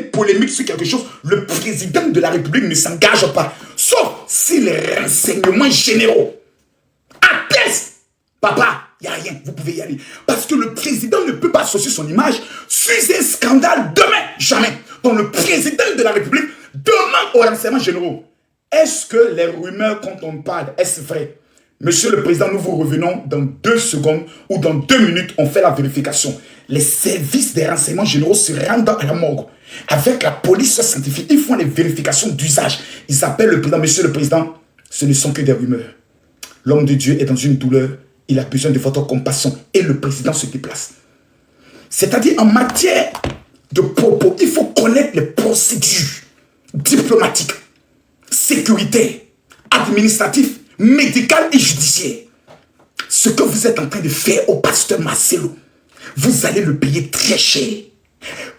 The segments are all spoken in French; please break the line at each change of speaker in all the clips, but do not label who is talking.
polémique sur quelque chose, le président de la République ne s'engage pas. Sauf si les renseignements généraux attestent. Papa, il n'y a rien, vous pouvez y aller. Parce que le président ne peut pas associer son image sur un scandale demain, jamais. Donc le président de la République demande aux renseignements généraux. Est-ce que les rumeurs quand on parle, est-ce vrai? Monsieur le Président, nous vous revenons dans 2 secondes ou dans 2 minutes, on fait la vérification. Les services des renseignements généraux se rendent à la morgue. Avec la police scientifique, ils font les vérifications d'usage. Ils appellent le Président. Monsieur le Président, ce ne sont que des rumeurs. L'homme de Dieu est dans une douleur. Il a besoin de votre compassion. Et le Président se déplace. C'est-à-dire, en matière de propos, il faut connaître les procédures diplomatiques, sécuritaires, administratives, médicales et judiciaires. Ce que vous êtes en train de faire au pasteur Marcelo, vous allez le payer très cher.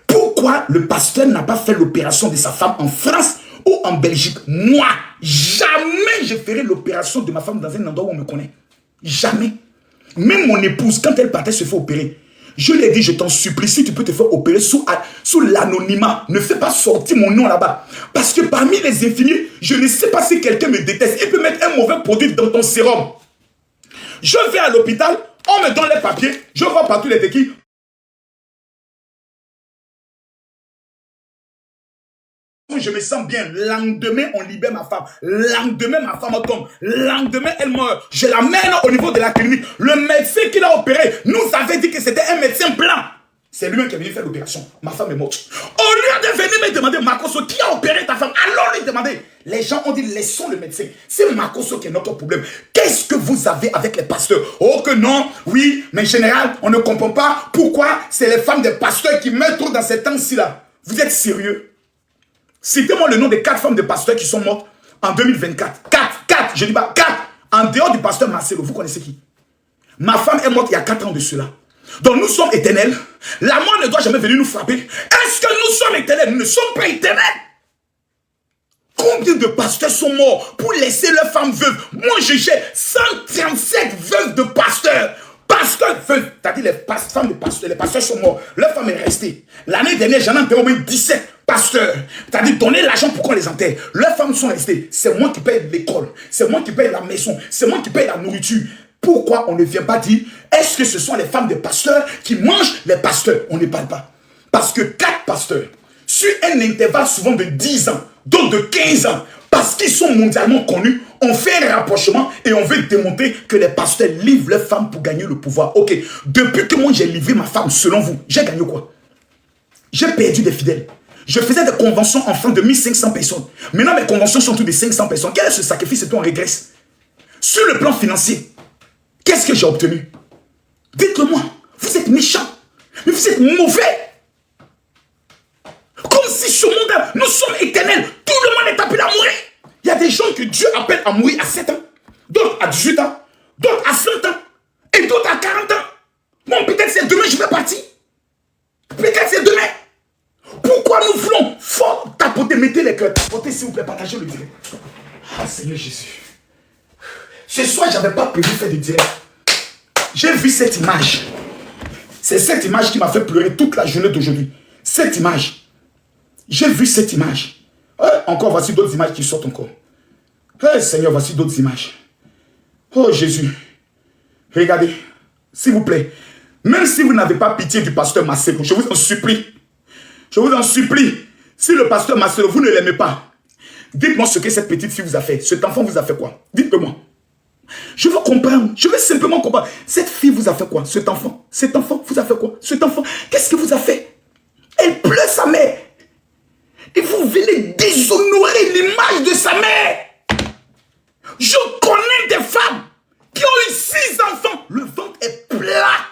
Pourquoi le pasteur n'a pas fait l'opération de sa femme en France ou en Belgique? Moi, jamais je ferai l'opération de ma femme dans un endroit où on me connaît. Jamais. Même mon épouse, quand elle partait se faire opérer, je lui ai dit, je t'en supplie, si tu peux te faire opérer sous l'anonymat, ne fais pas sortir mon nom là-bas. Parce que parmi les infirmiers, je ne sais pas si quelqu'un me déteste. Il peut mettre un mauvais produit dans ton sérum. Je vais à l'hôpital, on me donne les papiers, je vois partout les équipes. Je me sens bien. Lendemain, on libère ma femme. Lendemain, ma femme tombe. Lendemain, elle meurt. Je l'amène au niveau de la clinique. Le médecin qui l'a opéré nous avait dit que c'était un médecin blanc. C'est lui-même qui est venu faire l'opération. Ma femme est morte. Au lieu de venir me demander, Makosso, qui a opéré ta femme? Alors lui demander. Les gens ont dit, laissons le médecin. C'est Makosso qui est notre problème. Qu'est-ce que vous avez avec les pasteurs? Oh que non, oui, mais en général, on ne comprend pas pourquoi c'est les femmes des pasteurs qui meurent trop dans ces temps-ci là. Vous êtes sérieux? Citez-moi le nom des 4 femmes de pasteurs qui sont mortes en 2024. 4, je dis pas 4. En dehors du pasteur Marcelo, vous connaissez qui? Ma femme est morte il y a 4 ans de cela. Donc nous sommes éternels. La mort ne doit jamais venir nous frapper. Est-ce que nous sommes éternels? Nous ne sommes pas éternels. Combien de pasteurs sont morts pour laisser leurs femmes veuves? Moi, j'ai 137 veuves de pasteurs. Pasteurs veuves, c'est-à-dire les femmes de pasteurs, les pasteurs sont morts. Leur femme est restée. L'année dernière, j'en ai enterré au moins 17 pasteurs. C'est-à-dire donner l'argent pour qu'on les enterre. Leurs femmes sont restées. C'est moi qui paye l'école. C'est moi qui paye la maison. C'est moi qui paye la nourriture. Pourquoi on ne vient pas dire, est-ce que ce sont les femmes des pasteurs qui mangent les pasteurs? On ne parle pas. Parce que 4 pasteurs, sur un intervalle souvent de 10 ans, d'autres de 15 ans, parce qu'ils sont mondialement connus, on fait un rapprochement et on veut démontrer que les pasteurs livrent leurs femmes pour gagner le pouvoir. Ok, depuis que moi j'ai livré ma femme, selon vous, j'ai gagné quoi? J'ai perdu des fidèles. Je faisais des conventions en France de 1500 personnes. Maintenant, mes conventions sont toutes de 500 personnes. Quel est ce sacrifice et puis on régresse? Sur le plan financier, qu'est-ce que j'ai obtenu? Dites-le-moi, vous êtes méchants, mais vous êtes mauvais. Comme si ce monde, nous sommes éternels. Tout le monde est appelé à mourir. Il y a des gens que Dieu appelle à mourir à 7 ans, d'autres à 18 ans, d'autres à 100 ans, et d'autres à 40 ans. Bon, peut-être c'est demain, je vais partir. Peut-être c'est demain. Pourquoi nous voulons fort tapoter, mettez les cœurs, tapoter s'il vous plaît, partagez le direct. Ah Seigneur Jésus. Ce soir, je n'avais pas prévu faire de direct. J'ai vu cette image. C'est cette image qui m'a fait pleurer toute la journée d'aujourd'hui. Cette image. J'ai vu cette image. Encore, voici d'autres images qui sortent encore. Seigneur, voici d'autres images. Oh Jésus. Regardez, s'il vous plaît. Même si vous n'avez pas pitié du pasteur Marcelo, je vous en supplie. Je vous en supplie. Si le pasteur Marcelo, vous ne l'aimez pas, dites-moi ce que cette petite fille vous a fait. Cet enfant vous a fait quoi? Dites-le-moi. Je veux comprendre. Je veux simplement comprendre. Cette fille vous a fait quoi? Cet enfant vous a fait quoi? Cet enfant, qu'est-ce que vous a fait? Elle pleure sa mère. Et vous venez déshonorer l'image de sa mère. Je connais des femmes qui ont eu 6 enfants. Le ventre est plat.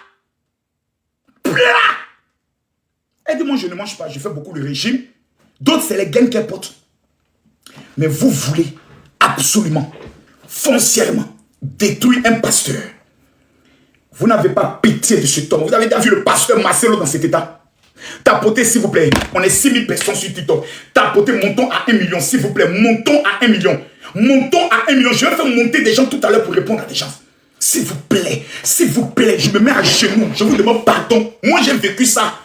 Plat. Elle dit, moi je ne mange pas, je fais beaucoup de régime. D'autres, c'est les gains qu'elles portent. Mais vous voulez absolument, foncièrement, détruire un pasteur. Vous n'avez pas pitié de cet homme. Vous avez déjà vu le pasteur Marcelo dans cet état? Tapotez s'il vous plaît. On est 6000 personnes sur TikTok. Tapotez, montons à 1 million s'il vous plaît. Montons à 1 million. Montons à 1 million. Je vais faire monter des gens tout à l'heure pour répondre à des gens. S'il vous plaît, je me mets à genoux. Je vous demande pardon. Moi j'ai vécu ça.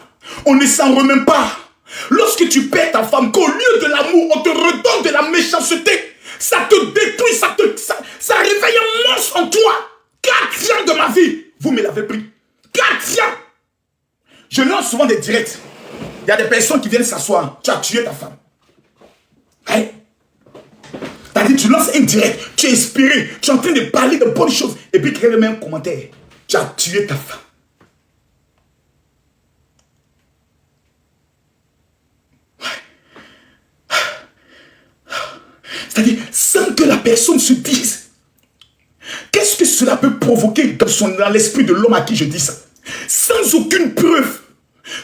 On ne s'en remet pas. Lorsque tu perds ta femme, qu'au lieu de l'amour, on te redonne de la méchanceté, ça te détruit, ça réveille un monstre en toi. 4 ans de ma vie, vous me l'avez pris. 4 ans. Je lance souvent des directs. Il y a des personnes qui viennent s'asseoir. Tu as tué ta femme. Hein? T'as dit, tu lances un direct, tu es inspiré, tu es en train de parler de bonnes choses. Et puis, quelqu'un met un commentaire. Tu as tué ta femme. C'est-à-dire, sans que la personne se dise, qu'est-ce que cela peut provoquer dans l'esprit de l'homme à qui je dis ça? Sans aucune preuve,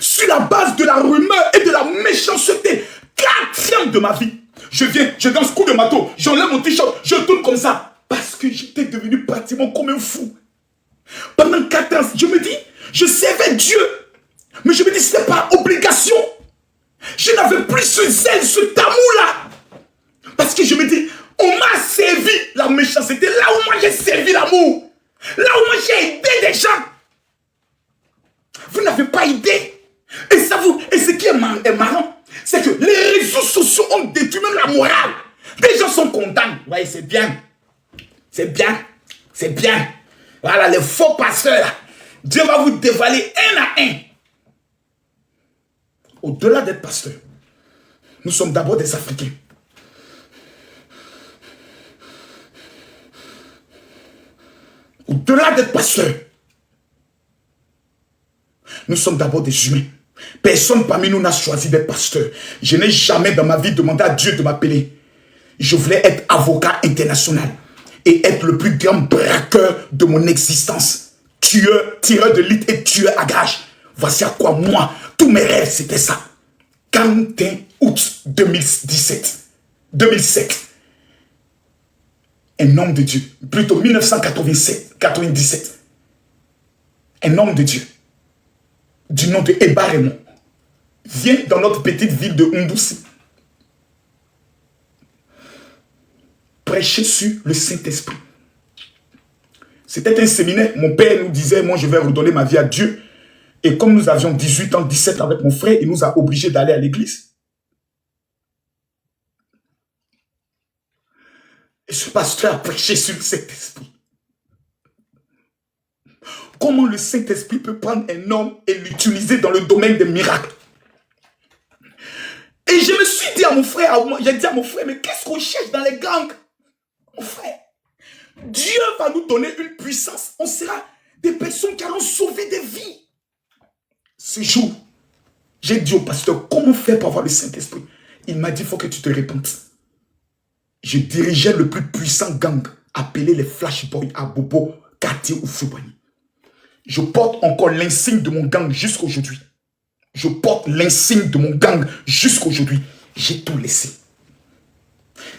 sur la base de la rumeur et de la méchanceté. 4 ans de ma vie, je danse coup de marteau, j'enlève mon t-shirt, je tourne comme ça, parce que j'étais devenu pratiquement comme un fou. Pendant 4 ans, je me dis, je servais Dieu, mais je me dis, ce n'est pas obligation. Je n'avais plus ce zèle, ce amour-là. Parce que je me dis, on m'a servi la méchanceté, là où moi j'ai servi l'amour, là où moi j'ai aidé des gens. Vous n'avez pas aidé. Et ce qui est marrant, c'est que les réseaux sociaux ont détruit même la morale. Les gens sont contents. Vous voyez, c'est bien. C'est bien. C'est bien. Voilà, les faux pasteurs là. Dieu va vous dévaler un à un. Au-delà d'être pasteur, nous sommes d'abord des Africains. Au-delà d'être pasteur, nous sommes d'abord des humains. Personne parmi nous n'a choisi d'être pasteur. Je n'ai jamais dans ma vie demandé à Dieu de m'appeler. Je voulais être avocat international et être le plus grand braqueur de mon existence. Tueur, tireur de litre et tueur à gage. Voici à quoi moi, tous mes rêves, c'était ça. 41 août 2007. Un homme de Dieu, plutôt 1997, un homme de Dieu, du nom de Eba Raymond, vient dans notre petite ville de Umbusi prêcher sur le Saint-Esprit. C'était un séminaire, mon père nous disait, moi je vais redonner ma vie à Dieu. Et comme nous avions 18 ans, 17 avec mon frère, il nous a obligés d'aller à l'église. Et ce pasteur a prêché sur le Saint-Esprit. Comment le Saint-Esprit peut prendre un homme et l'utiliser dans le domaine des miracles. Et je me suis dit à mon frère, j'ai dit à mon frère, mais qu'est-ce qu'on cherche dans les gangs? Mon frère, Dieu va nous donner une puissance. On sera des personnes qui allont sauver des vies. Ce jour, j'ai dit au pasteur, comment faire pour avoir le Saint-Esprit? Il m'a dit, il faut que tu te repentes. Je dirigeais le plus puissant gang appelé les Flash Boys à Bobo, Kati ou Foubani. Je porte encore l'insigne de mon gang jusqu'aujourd'hui. Je porte l'insigne de mon gang jusqu'aujourd'hui. J'ai tout laissé.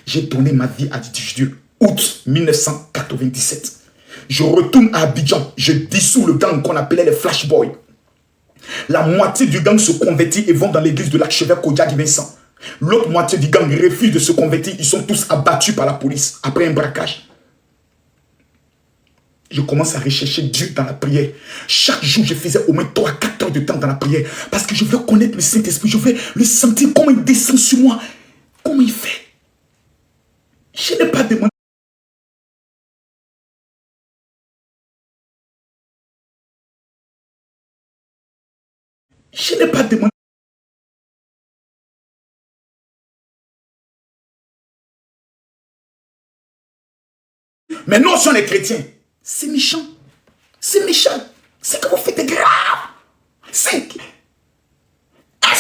J'ai donné ma vie à Dieu. Août 1997. Je retourne à Abidjan. Je dissous le gang qu'on appelait les Flash Boys. La moitié du gang se convertit et vont dans l'église de l'archevêque Kodiak Vincent. L'autre moitié du gang refuse de se convertir. Ils sont tous abattus par la police après un braquage. Je commence à rechercher Dieu dans la prière. Chaque jour, je faisais au moins 3 à 4 heures de temps dans la prière. Parce que je veux connaître le Saint-Esprit. Je veux le sentir, comment il descend sur moi. Comment il fait. Je n'ai pas demandé. Je n'ai pas demandé. Mais nous, sommes les chrétiens. C'est méchant. C'est méchant. C'est que vous faites grave. Est-ce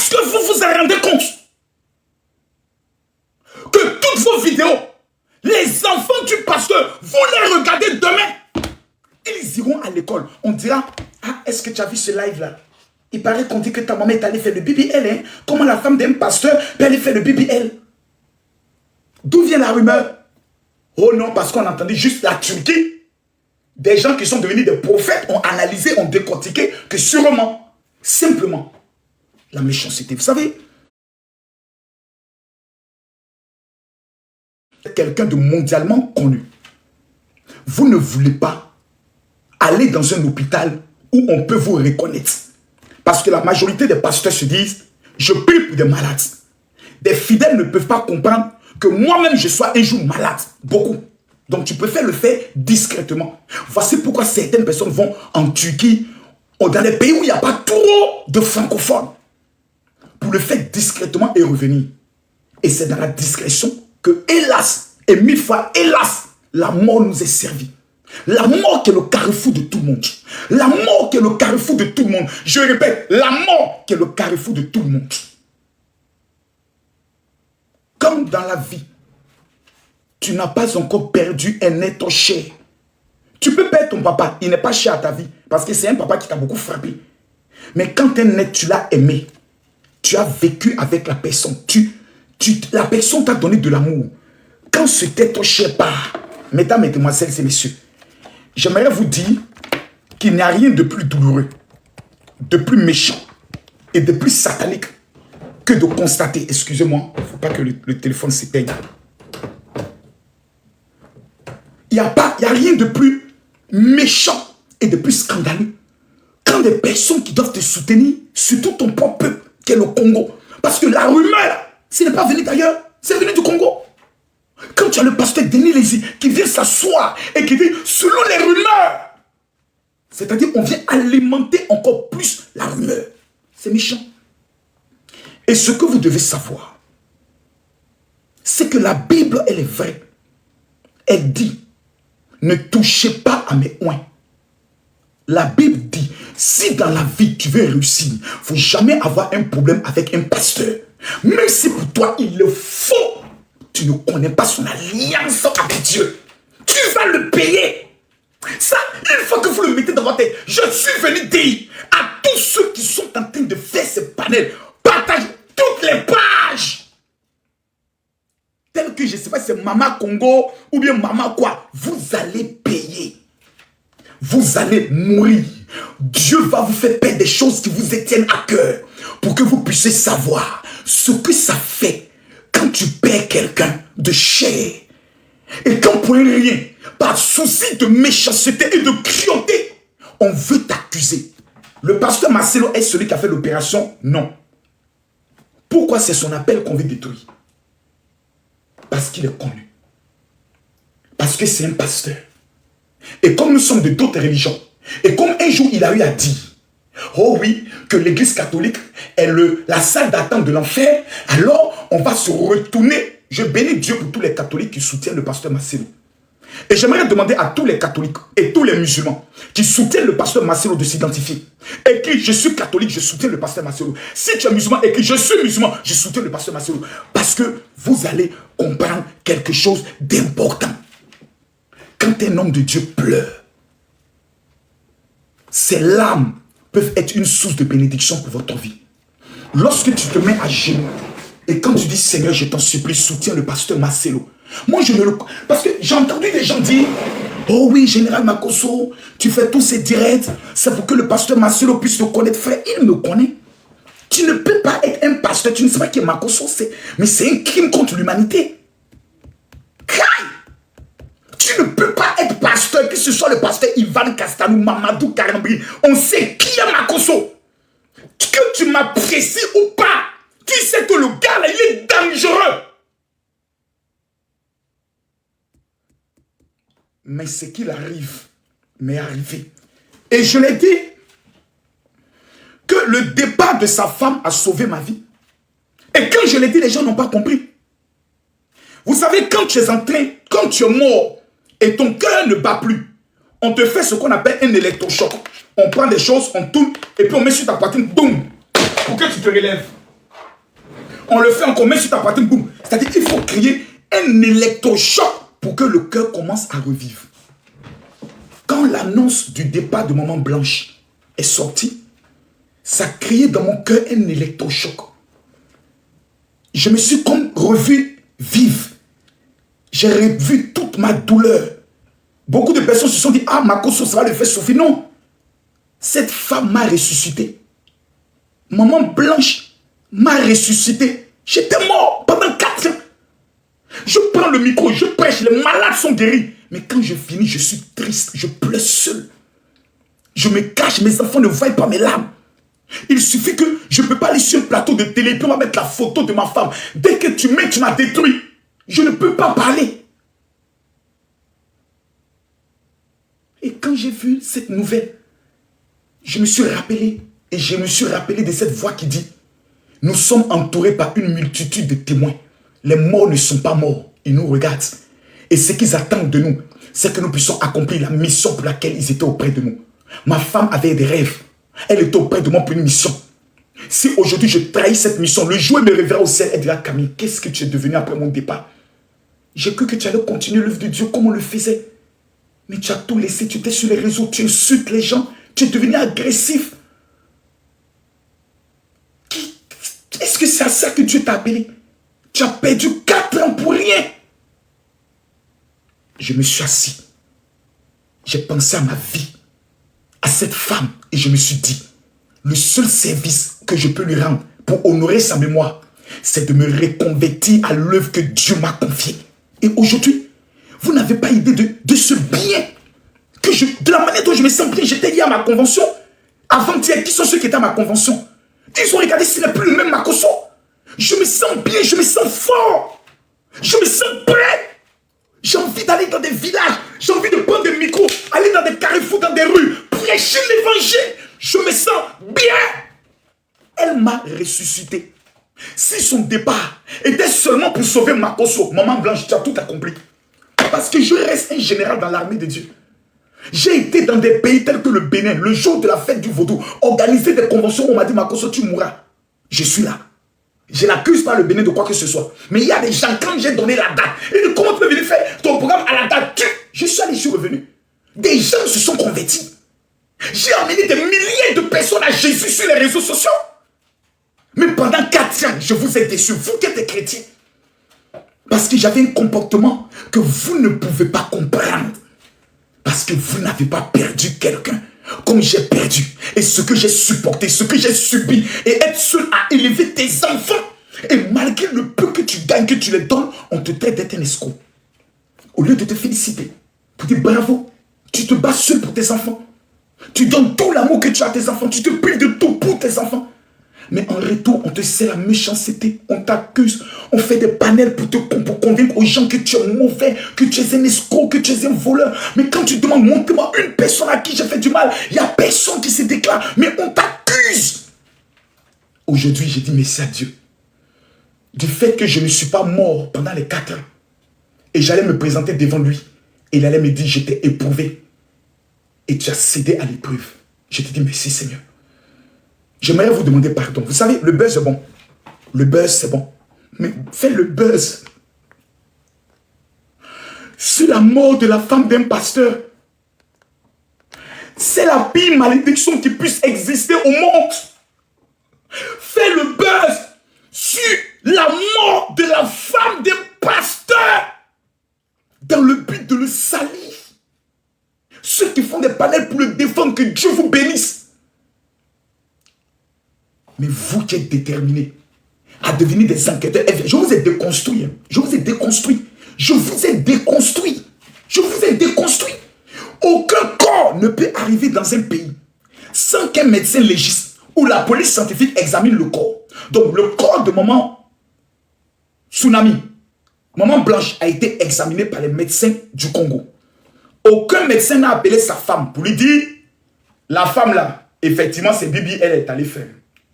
que vous vous en rendez compte que toutes vos vidéos, les enfants du pasteur, vous les regardez demain. Ils iront à l'école. On dira, ah, est-ce que tu as vu ce live-là? Il paraît qu'on dit que ta maman est allée faire le BBL. Hein? Comment la femme d'un pasteur peut aller faire le BBL? D'où vient la rumeur? Oh non, parce qu'on entendait juste la Turquie. Des gens qui sont devenus des prophètes ont analysé, ont décortiqué que sûrement, simplement, la méchanceté. Vous savez, quelqu'un de mondialement connu. Vous ne voulez pas aller dans un hôpital où on peut vous reconnaître. Parce que la majorité des pasteurs se disent, Je prie pour des malades. Des fidèles ne peuvent pas comprendre que moi-même je sois un jour malade. Beaucoup. Donc tu préfères le faire discrètement. Voici pourquoi certaines personnes vont en Turquie, ou dans les pays où il n'y a pas trop de francophones, pour le faire discrètement et revenir. Et c'est dans la discrétion que, hélas, et 1000 fois, hélas, la mort nous est servie. La mort qui est le carrefour de tout le monde. La mort qui est le carrefour de tout le monde. Je répète, la mort qui est le carrefour de tout le monde. Comme dans la vie, tu n'as pas encore perdu un être cher. Tu peux perdre ton papa, il n'est pas cher à ta vie, parce que c'est un papa qui t'a beaucoup frappé. Mais quand un être, tu l'as aimé, tu as vécu avec la personne, la personne t'a donné de l'amour. Quand cet être cher part, mesdames, mesdemoiselles et messieurs, j'aimerais vous dire qu'il n'y a rien de plus douloureux, de plus méchant et de plus satanique que de constater, excusez-moi, il ne faut pas que le téléphone s'éteigne. Il n'y a rien de plus méchant et de plus scandaleux quand des personnes qui doivent te soutenir, surtout ton propre peuple, qui est le Congo. Parce que la rumeur, ce n'est pas venu d'ailleurs, c'est venu du Congo. Quand tu as le pasteur Denis Lézy qui vient s'asseoir et qui dit, selon les rumeurs, c'est-à-dire on vient alimenter encore plus la rumeur. C'est méchant. Et ce que vous devez savoir, c'est que la Bible, elle est vraie. Elle dit, ne touchez pas à mes oins. La Bible dit, si dans la vie tu veux réussir, il ne faut jamais avoir un problème avec un pasteur. Même si pour toi il le faut, tu ne connais pas son alliance avec Dieu. Tu vas le payer. Ça, une fois que vous le mettez dans votre tête, je suis venu dire à tous ceux qui sont en train de faire ces panels, partagez toutes les pages. Tel que je ne sais pas si c'est Maman Congo ou bien Maman quoi, vous allez payer. Vous allez mourir. Dieu va vous faire perdre des choses qui vous tiennent à cœur pour que vous puissiez savoir ce que ça fait quand tu perds quelqu'un de cher. Et quand pour rien, par souci de méchanceté et de cruauté, on veut t'accuser. Le pasteur Marcelo est celui qui a fait l'opération? Non. Pourquoi c'est son appel qu'on veut détruire? Parce qu'il est connu. Parce que c'est un pasteur. Et comme nous sommes de d'autres religions, et comme un jour il a eu à dire, oh oui, que l'église catholique est la salle d'attente de l'enfer, alors on va se retourner. Je bénis Dieu pour tous les catholiques qui soutiennent le pasteur Marcelo. Et j'aimerais demander à tous les catholiques et tous les musulmans qui soutiennent le pasteur Marcelo de s'identifier. Écris, je suis catholique, je soutiens le pasteur Marcelo. Si tu es musulman, écris, je suis musulman, je soutiens le pasteur Marcelo. Parce que vous allez comprendre quelque chose d'important. Quand un homme de Dieu pleure, ses larmes peuvent être une source de bénédiction pour votre vie. Lorsque tu te mets à genoux et quand tu dis Seigneur, je t'en supplie, soutiens le pasteur Marcelo. Moi, je ne le... Parce que j'ai entendu des gens dire, oh oui, Général Makosso, tu fais tous ces directs, c'est pour que le pasteur Marcelo puisse te connaître. Frère, il me connaît. Tu ne peux pas être un pasteur, tu ne sais pas qui est Makosso, mais c'est un crime contre l'humanité. Tu ne peux pas être pasteur, que ce soit le pasteur Ivan Castanou, Mamadou Karambri. On sait qui est Makosso. Que tu m'apprécies ou pas, tu sais que le gars là, il est dangereux. Mais ce qu'il arrive m'est arrivé. Et je l'ai dit, que le départ de sa femme a sauvé ma vie. Et quand je l'ai dit, les gens n'ont pas compris. Vous savez, quand tu es en train, quand tu es mort, et ton cœur ne bat plus, on te fait ce qu'on appelle un électrochoc. On prend des choses, on tourne, et puis on met sur ta poitrine, boum, pour que tu te relèves. On le fait encore, on met sur ta poitrine, boum. C'est-à-dire qu'il faut créer un électrochoc pour que le cœur commence à revivre. Quand l'annonce du départ de Maman Blanche est sortie, ça a créé dans mon cœur un électrochoc. Je me suis comme revu vive. J'ai revu toute ma douleur. Beaucoup de personnes se sont dit, ah, Makosso, ça va le faire souffrir. Non. Cette femme m'a ressuscité. Maman Blanche m'a ressuscité. J'étais mort pendant 4 ans. Je prends le micro, je prêche, les malades sont guéris. Mais quand je finis, je suis triste, je pleure seul. Je me cache, mes enfants ne voient pas mes larmes. Il suffit que je ne peux pas aller sur un plateau de télé, puis on va mettre la photo de ma femme. Dès que tu mets, tu m'as détruit. Je ne peux pas parler. Et quand j'ai vu cette nouvelle, je me suis rappelé, et je me suis rappelé de cette voix qui dit, nous sommes entourés par une multitude de témoins. Les morts ne sont pas morts, ils nous regardent. Et ce qu'ils attendent de nous, c'est que nous puissions accomplir la mission pour laquelle ils étaient auprès de nous. Ma femme avait des rêves. Elle était auprès de moi pour une mission. Si aujourd'hui je trahis cette mission, le jour où elle me réveillera au ciel, elle dira, Camille, qu'est-ce que tu es devenu après mon départ? J'ai cru que tu allais continuer l'œuvre de Dieu comme on le faisait. Mais tu as tout laissé, tu étais sur les réseaux, tu insultes les gens, tu es devenu agressif. Est-ce que c'est à ça que Dieu t'a appelé? Tu as perdu 4 ans pour rien. Je me suis assis. J'ai pensé à ma vie, à cette femme, et je me suis dit, le seul service que je peux lui rendre pour honorer sa mémoire, c'est de me reconvertir à l'œuvre que Dieu m'a confiée. Et aujourd'hui, vous n'avez pas idée de ce bien, de la manière dont je me sens bien. J'étais lié à ma convention. Avant-hier, qui sont ceux qui étaient à ma convention? Ils ont regardé s'il n'est plus le même Makosso. Je me sens bien, je me sens fort. Je me sens prêt. J'ai envie d'aller dans des villages. J'ai envie de prendre des micros, aller dans des carrefours, dans des rues, prêcher l'évangile. Je me sens bien. Elle m'a ressuscité. Si son départ était seulement pour sauver Makosso, Maman Blanche, tu as tout accompli. Parce que je reste un général dans l'armée de Dieu. J'ai été dans des pays tels que le Bénin, le jour de la fête du vaudou, organiser des conventions où on m'a dit, Makosso, tu mourras. Je suis là. Je n'accuse pas le Bénin de quoi que ce soit. Mais il y a des gens, quand j'ai donné la date, ils disent, comment tu peux venir faire ton programme à la date? Je suis allé, je suis revenu. Des gens se sont convertis. J'ai amené des milliers de personnes à Jésus sur les réseaux sociaux. Mais pendant 4 ans, je vous ai déçus, vous qui êtes chrétiens. Parce que j'avais un comportement que vous ne pouvez pas comprendre. Parce que vous n'avez pas perdu quelqu'un comme j'ai perdu. Et ce que j'ai supporté, ce que j'ai subi, et être seul à élever tes enfants. Et malgré le peu que tu gagnes, que tu les donnes, on te traite d'être un escroc. Au lieu de te féliciter, pour dire bravo, tu te bats seul pour tes enfants. Tu donnes tout l'amour que tu as à tes enfants. Tu te prives de tout pour tes enfants. Mais en retour, on te sert la méchanceté, on t'accuse, on fait des panels pour convaincre aux gens que tu es mauvais, que tu es un escroc, que tu es un voleur. Mais quand tu demandes, montre-moi une personne à qui j'ai fait du mal, il n'y a personne qui se déclare, mais on t'accuse. Aujourd'hui, j'ai dit merci à Dieu. Du fait que je ne suis pas mort pendant les 4 ans, et j'allais me présenter devant lui, et il allait me dire, j'étais éprouvé, et tu as cédé à l'épreuve. Je te dis merci Seigneur. J'aimerais vous demander pardon. Vous savez, le buzz c'est bon. Le buzz c'est bon. Mais fais le buzz. C'est la mort de la femme d'un pasteur. C'est la pire malédiction qui puisse exister au monde. Fais le buzz sur la mort de la femme d'un pasteur. Dans le but de le salir. Ceux qui font des panels pour le défendre, que Dieu vous bénisse. Mais vous qui êtes déterminés à devenir des enquêteurs, je vous ai déconstruit. Je vous ai déconstruit. Je vous ai déconstruit. Je vous ai déconstruit. Aucun corps ne peut arriver dans un pays sans qu'un médecin légiste ou la police scientifique examine le corps. Donc le corps de maman Tsunami, maman Blanche, a été examiné par les médecins du Congo. Aucun médecin n'a appelé sa femme pour lui dire, la femme là, effectivement c'est Bibi, elle est allée faire.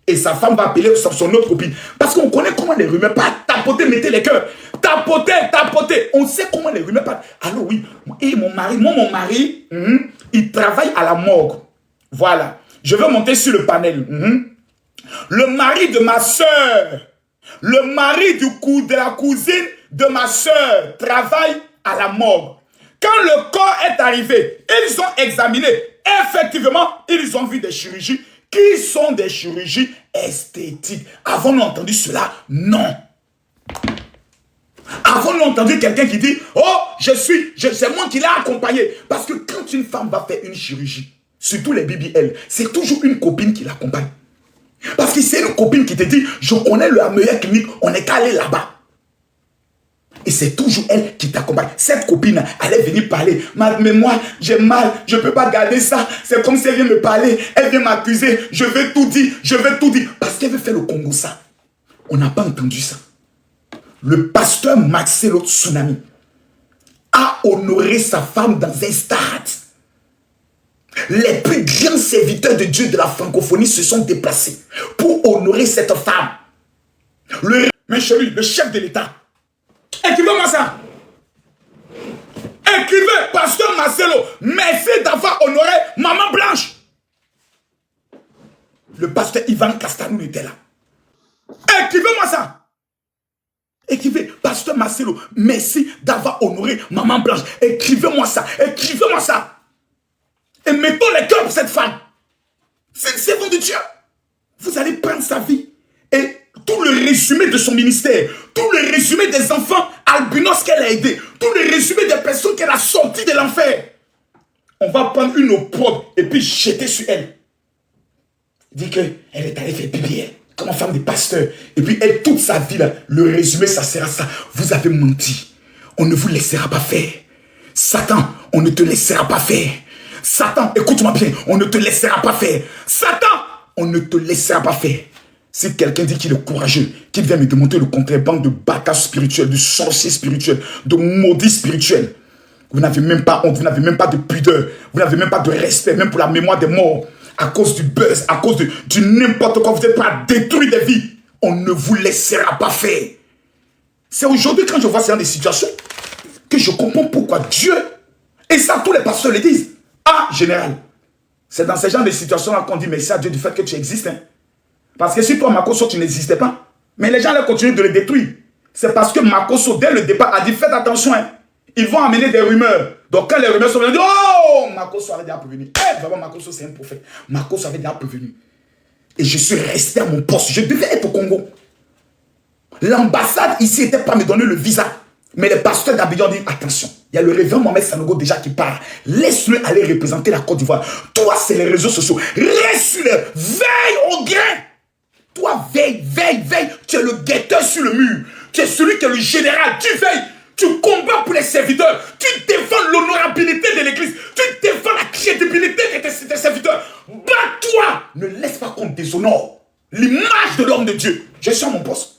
Et sa femme va appeler son autre copine. Parce qu'on connaît comment les rumeurs partent. Tapoter, mettez les cœurs. Tapoter, tapoter. On sait comment les rumeurs partent. Alors oui, et mon mari, il travaille à la morgue. Voilà. Je vais monter sur le panel. Le mari de ma soeur, le mari de la cousine de ma soeur travaille à la morgue. Quand le corps est arrivé, ils ont examiné. Effectivement, ils ont vu des chirurgies qui sont des chirurgies esthétiques. Avons-nous entendu cela? Non. Avons-nous entendu quelqu'un qui dit, oh, c'est moi qui l'ai accompagné. Parce que quand une femme va faire une chirurgie, surtout les BBL, c'est toujours une copine qui l'accompagne. Parce que c'est une copine qui te dit, je connais la meilleure clinique, on est qu'à aller là-bas. Et c'est toujours elle qui t'accompagne. Cette copine, elle est venue parler. Mais moi, j'ai mal, je ne peux pas garder ça. C'est comme si elle vient me parler, elle vient m'accuser. Je vais tout dire, je vais tout dire. Parce qu'elle veut faire le Congo ça. On n'a pas entendu ça. Le pasteur Marcelo Tsunami a honoré sa femme dans un stade. Les plus grands serviteurs de Dieu de la francophonie se sont déplacés pour honorer cette femme. Mais chez lui, le chef de l'État. Écrivez-moi ça. Écrivez, pasteur Marcelo, merci d'avoir honoré Maman Blanche. Le pasteur Ivan Castanou était là. Écrivez-moi ça. Écrivez, pasteur Marcelo, merci d'avoir honoré Maman Blanche. Écrivez-moi ça. Écrivez-moi ça. Et mettons les cœurs pour cette femme. C'est une servante de Dieu. Vous allez prendre sa vie. Et tout le résumé de son ministère, tout le résumé des enfants albinos qu'elle a aidés, tout le résumé des personnes qu'elle a sorties de l'enfer. On va prendre une opprobre et puis jeter sur elle. Dit qu'elle est allée faire biblière comme femme de pasteur. Et puis elle, toute sa vie, là, le résumé, ça sera ça. Vous avez menti. On ne vous laissera pas faire. Satan, on ne te laissera pas faire. Satan, écoute-moi bien, on ne te laissera pas faire. Satan, on ne te laissera pas faire. Si quelqu'un dit qu'il est courageux, qu'il vient me démontrer le contraire, bande de bâtards spirituels, de sorciers spirituels, de maudits spirituels, vous n'avez même pas honte, vous n'avez même pas de pudeur, vous n'avez même pas de respect, même pour la mémoire des morts, à cause du buzz, à cause du n'importe quoi, vous êtes prêts à détruire des vies. On ne vous laissera pas faire. C'est aujourd'hui, quand je vois ce genre de situations, que je comprends pourquoi Dieu, et ça tous les pasteurs le disent, ah, général, c'est dans ce genre de situations-là qu'on dit merci à Dieu du fait que tu existes. Hein. Parce que si toi, Makosso, tu n'existais pas, mais les gens allaient continuer de le détruire. C'est parce que Makosso, dès le départ, a dit faites attention. Hein. Ils vont amener des rumeurs. Donc quand les rumeurs sont venues, oh, Makosso avait déjà prévenu. Eh, vraiment, Makosso, c'est un prophète. Makosso avait déjà prévenu. Et je suis resté à mon poste. Je devais être au Congo. L'ambassade ici n'était pas me donner le visa. Mais les pasteurs d'Abidjan disent attention, il y a le révérend Mohamed Sanogo déjà qui part. Laisse-le aller représenter la Côte d'Ivoire. Toi, c'est les réseaux sociaux. Reste sur les... Veille au grain. Toi, veille. Tu es le guetteur sur le mur. Tu es celui qui est le général. Tu veilles. Tu combats pour les serviteurs. Tu défends l'honorabilité de l'église. Tu défends la crédibilité de tes serviteurs. Bats-toi. Ne laisse pas qu'on déshonore l'image de l'homme de Dieu. Je suis à mon poste.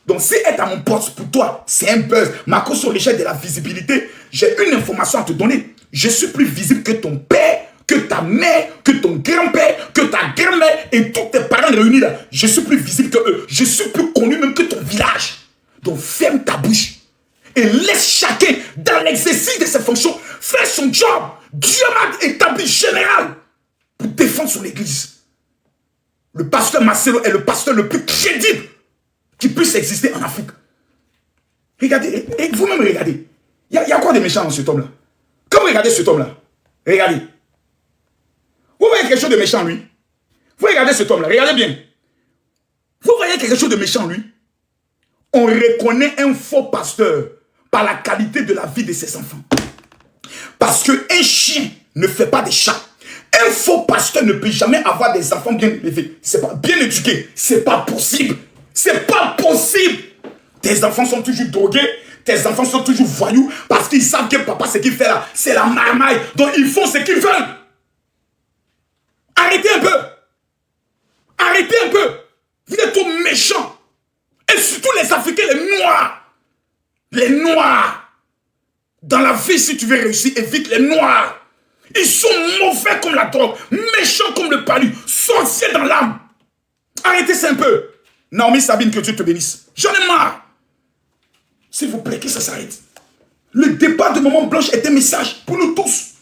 Donc, si être à mon poste pour toi, c'est un buzz, Makosso recherche de la visibilité, j'ai une information à te donner. Je suis plus visible que ton père, que ta mère, que ton grand-père, que ta grand-mère et tous tes parents réunis là. Je suis plus visible que eux. Je suis plus connu même que ton village. Donc, ferme ta bouche et laisse chacun, dans l'exercice de ses fonctions, faire son job. Dieu m'a établi général pour défendre son église. Le pasteur Marcelo est le pasteur le plus crédible qui puisse exister en Afrique. Regardez, et vous-même regardez. Il y a quoi de méchant dans cet homme-là? Quand vous regardez cet homme-là, regardez. Vous voyez quelque chose de méchant en lui? Vous regardez cet homme-là, regardez bien. Vous voyez quelque chose de méchant en lui? On reconnaît un faux pasteur par la qualité de la vie de ses enfants. Parce qu'un chien ne fait pas des chats. Un faux pasteur ne peut jamais avoir des enfants bien élevés. C'est pas bien éduqués. C'est pas possible. C'est pas possible. Tes enfants sont toujours drogués. Tes enfants sont toujours voyous. Parce qu'ils savent que papa, ce qu'il fait là, c'est la marmaille. Donc ils font ce qu'ils veulent. Arrêtez un peu. Arrêtez un peu. Vous êtes trop méchants. Et surtout les Africains, les Noirs. Les Noirs. Dans la vie, si tu veux réussir, évite les Noirs. Ils sont mauvais comme la drogue. Méchants comme le palu. Sorciers dans l'âme. Arrêtez ça un peu. Naomi Sabine, que Dieu te bénisse. J'en ai marre. S'il vous plaît, que ça s'arrête. Le départ de Maman Blanche est un message pour nous tous.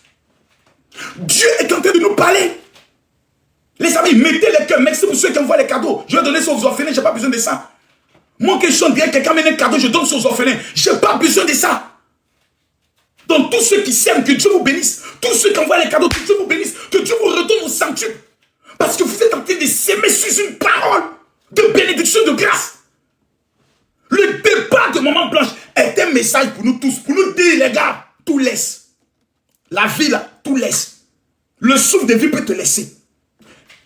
Dieu est en train de nous parler. Les amis, mettez les cœurs. Merci pour ceux qui envoient les cadeaux. Je vais donner ça aux orphelins, je n'ai pas besoin de ça. Moi, que je suis en direct, quelqu'un mène un cadeau, je donne ça aux orphelins. Je n'ai pas besoin de ça. Donc, tous ceux qui s'aiment, que Dieu vous bénisse. Tous ceux qui envoient les cadeaux, que Dieu vous bénisse. Que Dieu vous redonne au centuple. Parce que vous êtes en train de s'aimer sur une parole de bénédiction, de grâce. Le départ de Maman Blanche est un message pour nous tous. Pour nous dire, les gars, tout laisse. La vie, là, tout laisse. Le souffle de vie peut te laisser.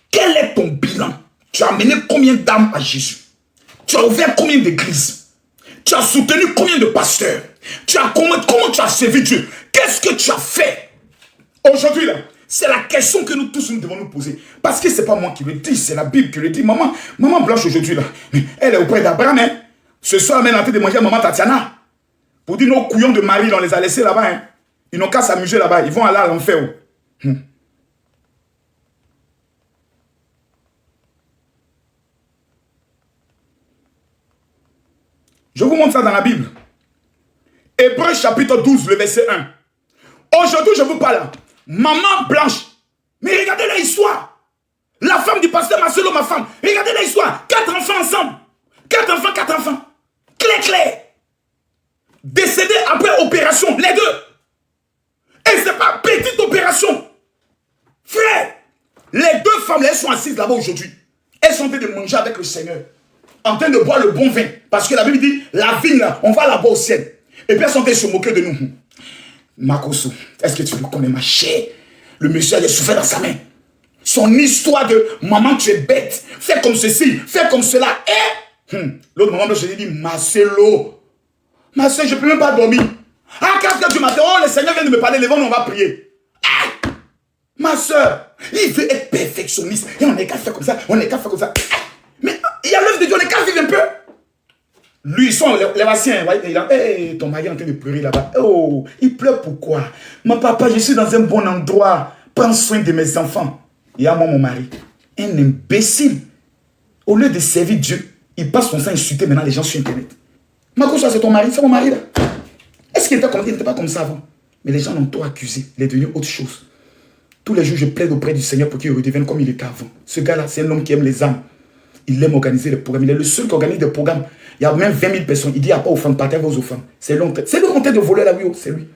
Quel est ton bilan? Tu as amené combien d'âmes à Jésus? Tu as ouvert combien d'églises? Tu as soutenu combien de pasteurs? Comment tu as servi Dieu? Qu'est-ce que tu as fait? Aujourd'hui, là, c'est la question que nous tous nous devons nous poser. Parce que ce n'est pas moi qui le dis, c'est la Bible qui le dit. Maman Blanche aujourd'hui, là, elle est auprès d'Abraham. Hein? Ce soir, elle est en train de manger à maman Tatiana. Pour dire nos couillons de Marie, on les a laissés là-bas. Hein? Ils n'ont qu'à s'amuser là-bas. Ils vont aller à l'enfer. Je vous montre ça dans la Bible. Hébreux chapitre 12, le verset 1. Aujourd'hui, je vous parle. Maman Blanche. Mais regardez l'histoire. La femme du pasteur Marcelo, ma femme. Regardez l'histoire. 4 enfants ensemble. 4 enfants. Clair. Décédés après opération, les deux. Et ce n'est pas petite opération. Frère, les 2 femmes, elles sont assises là-bas aujourd'hui. Elles sont en train de manger avec le Seigneur. En train de boire le bon vin. Parce que la Bible dit, la vigne là, on va la boire au ciel. Et puis elles sont en train de se moquer de nous. Makoso, est-ce que tu le connais, ma chère? Le monsieur a souffert dans sa main. Son histoire de maman, tu es bête. Fais comme ceci, fais comme cela. Et l'autre maman, je lui ai dit, Marcelo, ma soeur, je ne peux même pas dormir. À 4 heures du matin, oh, le Seigneur vient de me parler, les vents, on va prier. Ah, ma soeur, il veut être perfectionniste. Et on est qu'à faire comme ça, Mais il y a l'œuvre de Dieu, on est qu'à vivre un peu. Lui, ils sont les Vassiens. Hey, ton mari est en train de pleurer là-bas. Oh, il pleure pourquoi? Mon papa, je suis dans un bon endroit. Prends soin de mes enfants. Il y a moi, mon mari. Un imbécile. Au lieu de servir Dieu, il passe son temps à insulter maintenant les gens sur Internet. Marco, ça c'est ton mari, c'est mon mari là. Est-ce qu'il était comme ça? Il n'était pas comme ça avant. Mais les gens l'ont tout accusé. Il est devenu autre chose. Tous les jours, je plaide auprès du Seigneur pour qu'il redevienne comme il était avant. Ce gars-là, c'est un homme qui aime les âmes. Il aime organiser les programmes. Il est le seul qui organise des programmes. Il y a même 20 000 personnes. Il dit, il n'y a pas offrande, partez vos offrandes. C'est lui en train de voler là, oui, c'est lui.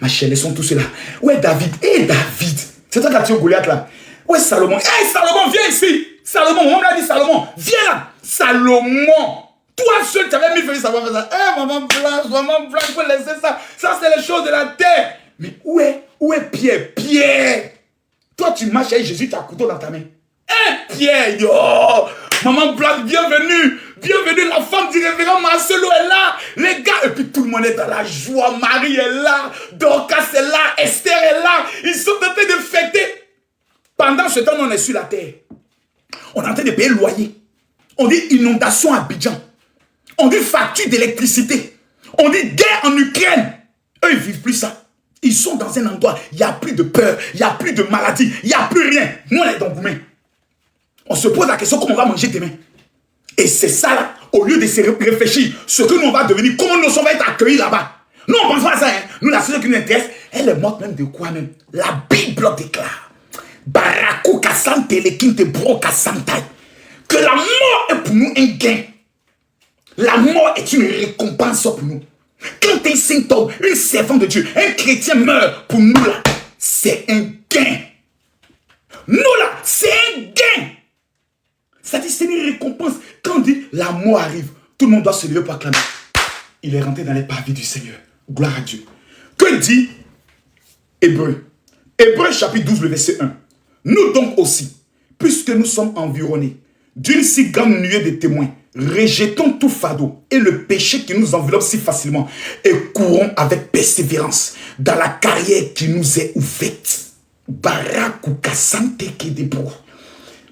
Ma chère, ils sont tous là. Où est David? David. C'est toi qui as tué Goliath là. Où est Salomon? Salomon, viens ici. Salomon, on l'a dit Salomon. Viens là. Salomon. Toi seul, tu avais mis faire savoir ça. Maman Blanche, il faut laisser ça. Ça, c'est les choses de la terre. Mais où est Pierre? Pierre. Toi, tu marches avec Jésus, tu as un couteau dans ta main. Pierre, yo. Maman Blanche, bienvenue. Bienvenue, la femme du révérend Marcelo est là. Les gars, et puis tout le monde est dans la joie. Marie est là. Dorcas est là. Esther est là. Ils sont en train de fêter. Pendant ce temps, on est sur la terre. On est en train de payer le loyer. On dit inondation à Abidjan. On dit facture d'électricité. On dit guerre en Ukraine. Eux, ils ne vivent plus ça. Ils sont dans un endroit, il n'y a plus de peur, il n'y a plus de maladie, il n'y a plus rien. Nous, on est dans Goumen. On se pose la question comment on va manger demain. Et c'est ça, là, au lieu de se réfléchir, ce que nous on va devenir, comment nous on va être accueillis là-bas. Nous, on pense pas à ça. Hein. Nous, la seule qui nous intéresse, elle est morte même de quoi même? La Bible déclare. Barakou Kassante Lekinte Bro Kassantai. Que la mort est pour nous un gain. La mort est une récompense pour nous. Quand un saint homme, une servante de Dieu, un chrétien meurt, pour nous là, c'est un gain. Nous là, c'est un gain. C'est-à-dire, c'est une récompense. Quand on dit la mort arrive, tout le monde doit se lever pour acclamer. Il est rentré dans les parvis du Seigneur. Gloire à Dieu. Que dit Hébreux? Hébreux chapitre 12, le verset 1. Nous donc aussi, puisque nous sommes environnés d'une si grande nuée de témoins, rejetons tout fardeau et le péché qui nous enveloppe si facilement et courons avec persévérance dans la carrière qui nous est ouverte.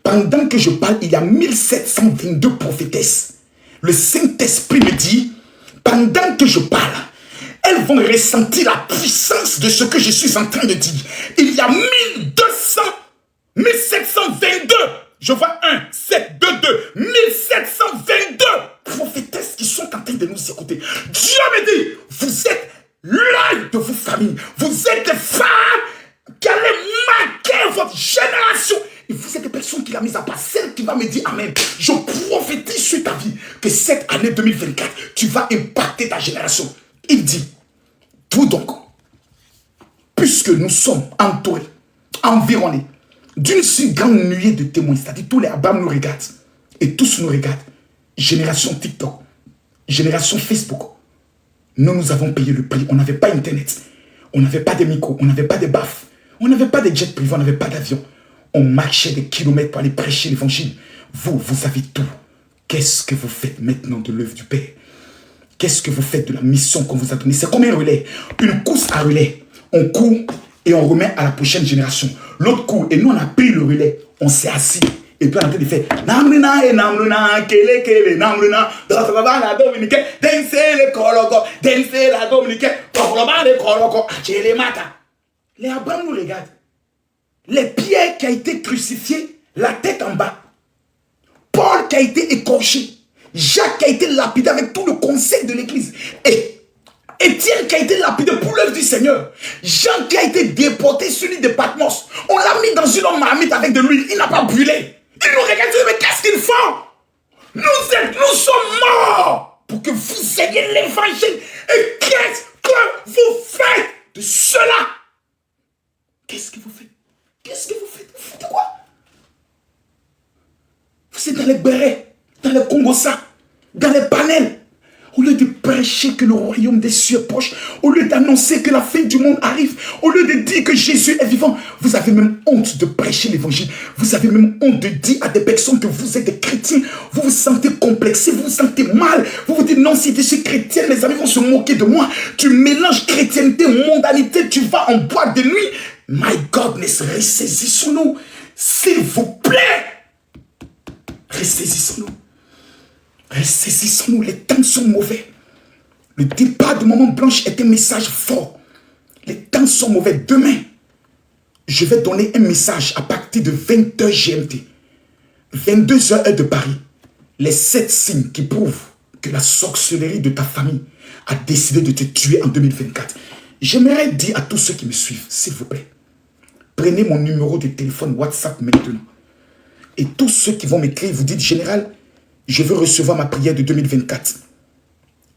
Pendant que je parle, il y a 1722 prophétesses. Le Saint-Esprit me dit, pendant que je parle, elles vont ressentir la puissance de ce que je suis en train de dire. Il y a 1722. Je vois 1, 7, 2, 2, 1722 prophétesses qui sont en train de nous écouter. Dieu me dit, vous êtes l'œil de vos familles. Vous êtes des femmes qui allaient marquer votre génération. Et vous êtes des personnes qui l'a mise à part. Celle qui va me dire Amen. Je prophétise sur ta vie que cette année 2024, tu vas impacter ta génération. Il dit, tout donc, puisque nous sommes entourés, environnés, d'une si grande nuée de témoins, c'est-à-dire tous les Abraham nous regardent, et tous nous regardent, génération TikTok, génération Facebook, nous avons payé le prix, on n'avait pas Internet, on n'avait pas de micros, on n'avait pas de baffes, on n'avait pas de jet privé, on n'avait pas d'avion, on marchait des kilomètres pour aller prêcher l'évangile. Vous avez tout. Qu'est-ce que vous faites maintenant de l'œuvre du Père? Qu'est-ce que vous faites de la mission qu'on vous a donnée? C'est comme un relais. Une course à relais. On court et on remet à la prochaine génération. L'autre court et nous on a pris le relais. On s'est assis. Et puis on a en train de faire Namruna et Namruna, Kele Kele, Namruna, Dotrava la Dominique, Dense le Koloko, Dense la Dominique, Toproba le Koloko, Achele Mata. Les Abraham nous regardent. Les Pierre qui a été crucifié, la tête en bas. Paul qui a été écorché. Jacques qui a été lapidé avec tout le conseil de l'église. Et Étienne qui a été lapidé pour l'œuvre du Seigneur. Jean qui a été déporté sur l'île de Patmos. On l'a mis dans une marmite avec de l'huile. Il n'a pas brûlé. Il nous regarde et dit, mais qu'est-ce qu'ils font? Nous sommes morts pour que vous ayez l'évangile. Et qu'est-ce que vous faites de cela? Qu'est-ce que vous faites? Qu'est-ce que vous faites? Vous faites quoi? Vous êtes dans les bérets, dans les Congossa, dans les panels. Au lieu de prêcher que le royaume des cieux est proche, au lieu d'annoncer que la fin du monde arrive, au lieu de dire que Jésus est vivant, vous avez même honte de prêcher l'évangile. Vous avez même honte de dire à des personnes que vous êtes des chrétiens. Vous vous sentez complexé, vous vous sentez mal. Vous vous dites non, si je suis chrétien, mes amis vont se moquer de moi. Tu mélanges chrétienté, mondanité, tu vas en boîte de nuit. My godness, ressaisissons-nous. S'il vous plaît. Ressaisissons-nous. Ressaisissons-nous, les temps sont mauvais. Le départ de Maman Blanche est un message fort. Les temps sont mauvais. Demain, je vais donner un message à partir de 20h GMT. 22h heure de Paris. Les 7 signes qui prouvent que la sorcellerie de ta famille a décidé de te tuer en 2024. J'aimerais dire à tous ceux qui me suivent, s'il vous plaît, prenez mon numéro de téléphone WhatsApp maintenant. Et tous ceux qui vont m'écrire, vous dites, général, je veux recevoir ma prière de 2024.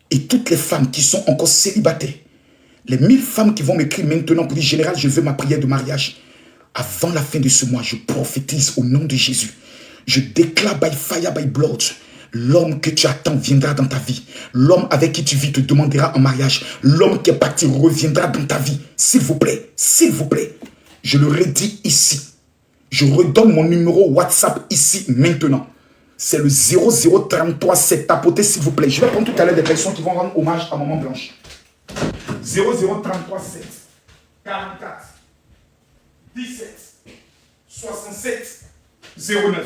Et toutes les femmes qui sont encore célibataires, les 1000 femmes qui vont m'écrire maintenant pour dire, général, je veux ma prière de mariage. Avant la fin de ce mois, je prophétise au nom de Jésus. Je déclare by fire, by blood, l'homme que tu attends viendra dans ta vie. L'homme avec qui tu vis te demandera en mariage. L'homme qui est parti reviendra dans ta vie. S'il vous plaît, je le redis ici. Je redonne mon numéro WhatsApp ici maintenant. C'est le 00337. Tapotez s'il vous plaît. Je vais prendre tout à l'heure des personnes qui vont rendre hommage à Maman Blanche. 00337 44 17 67 09.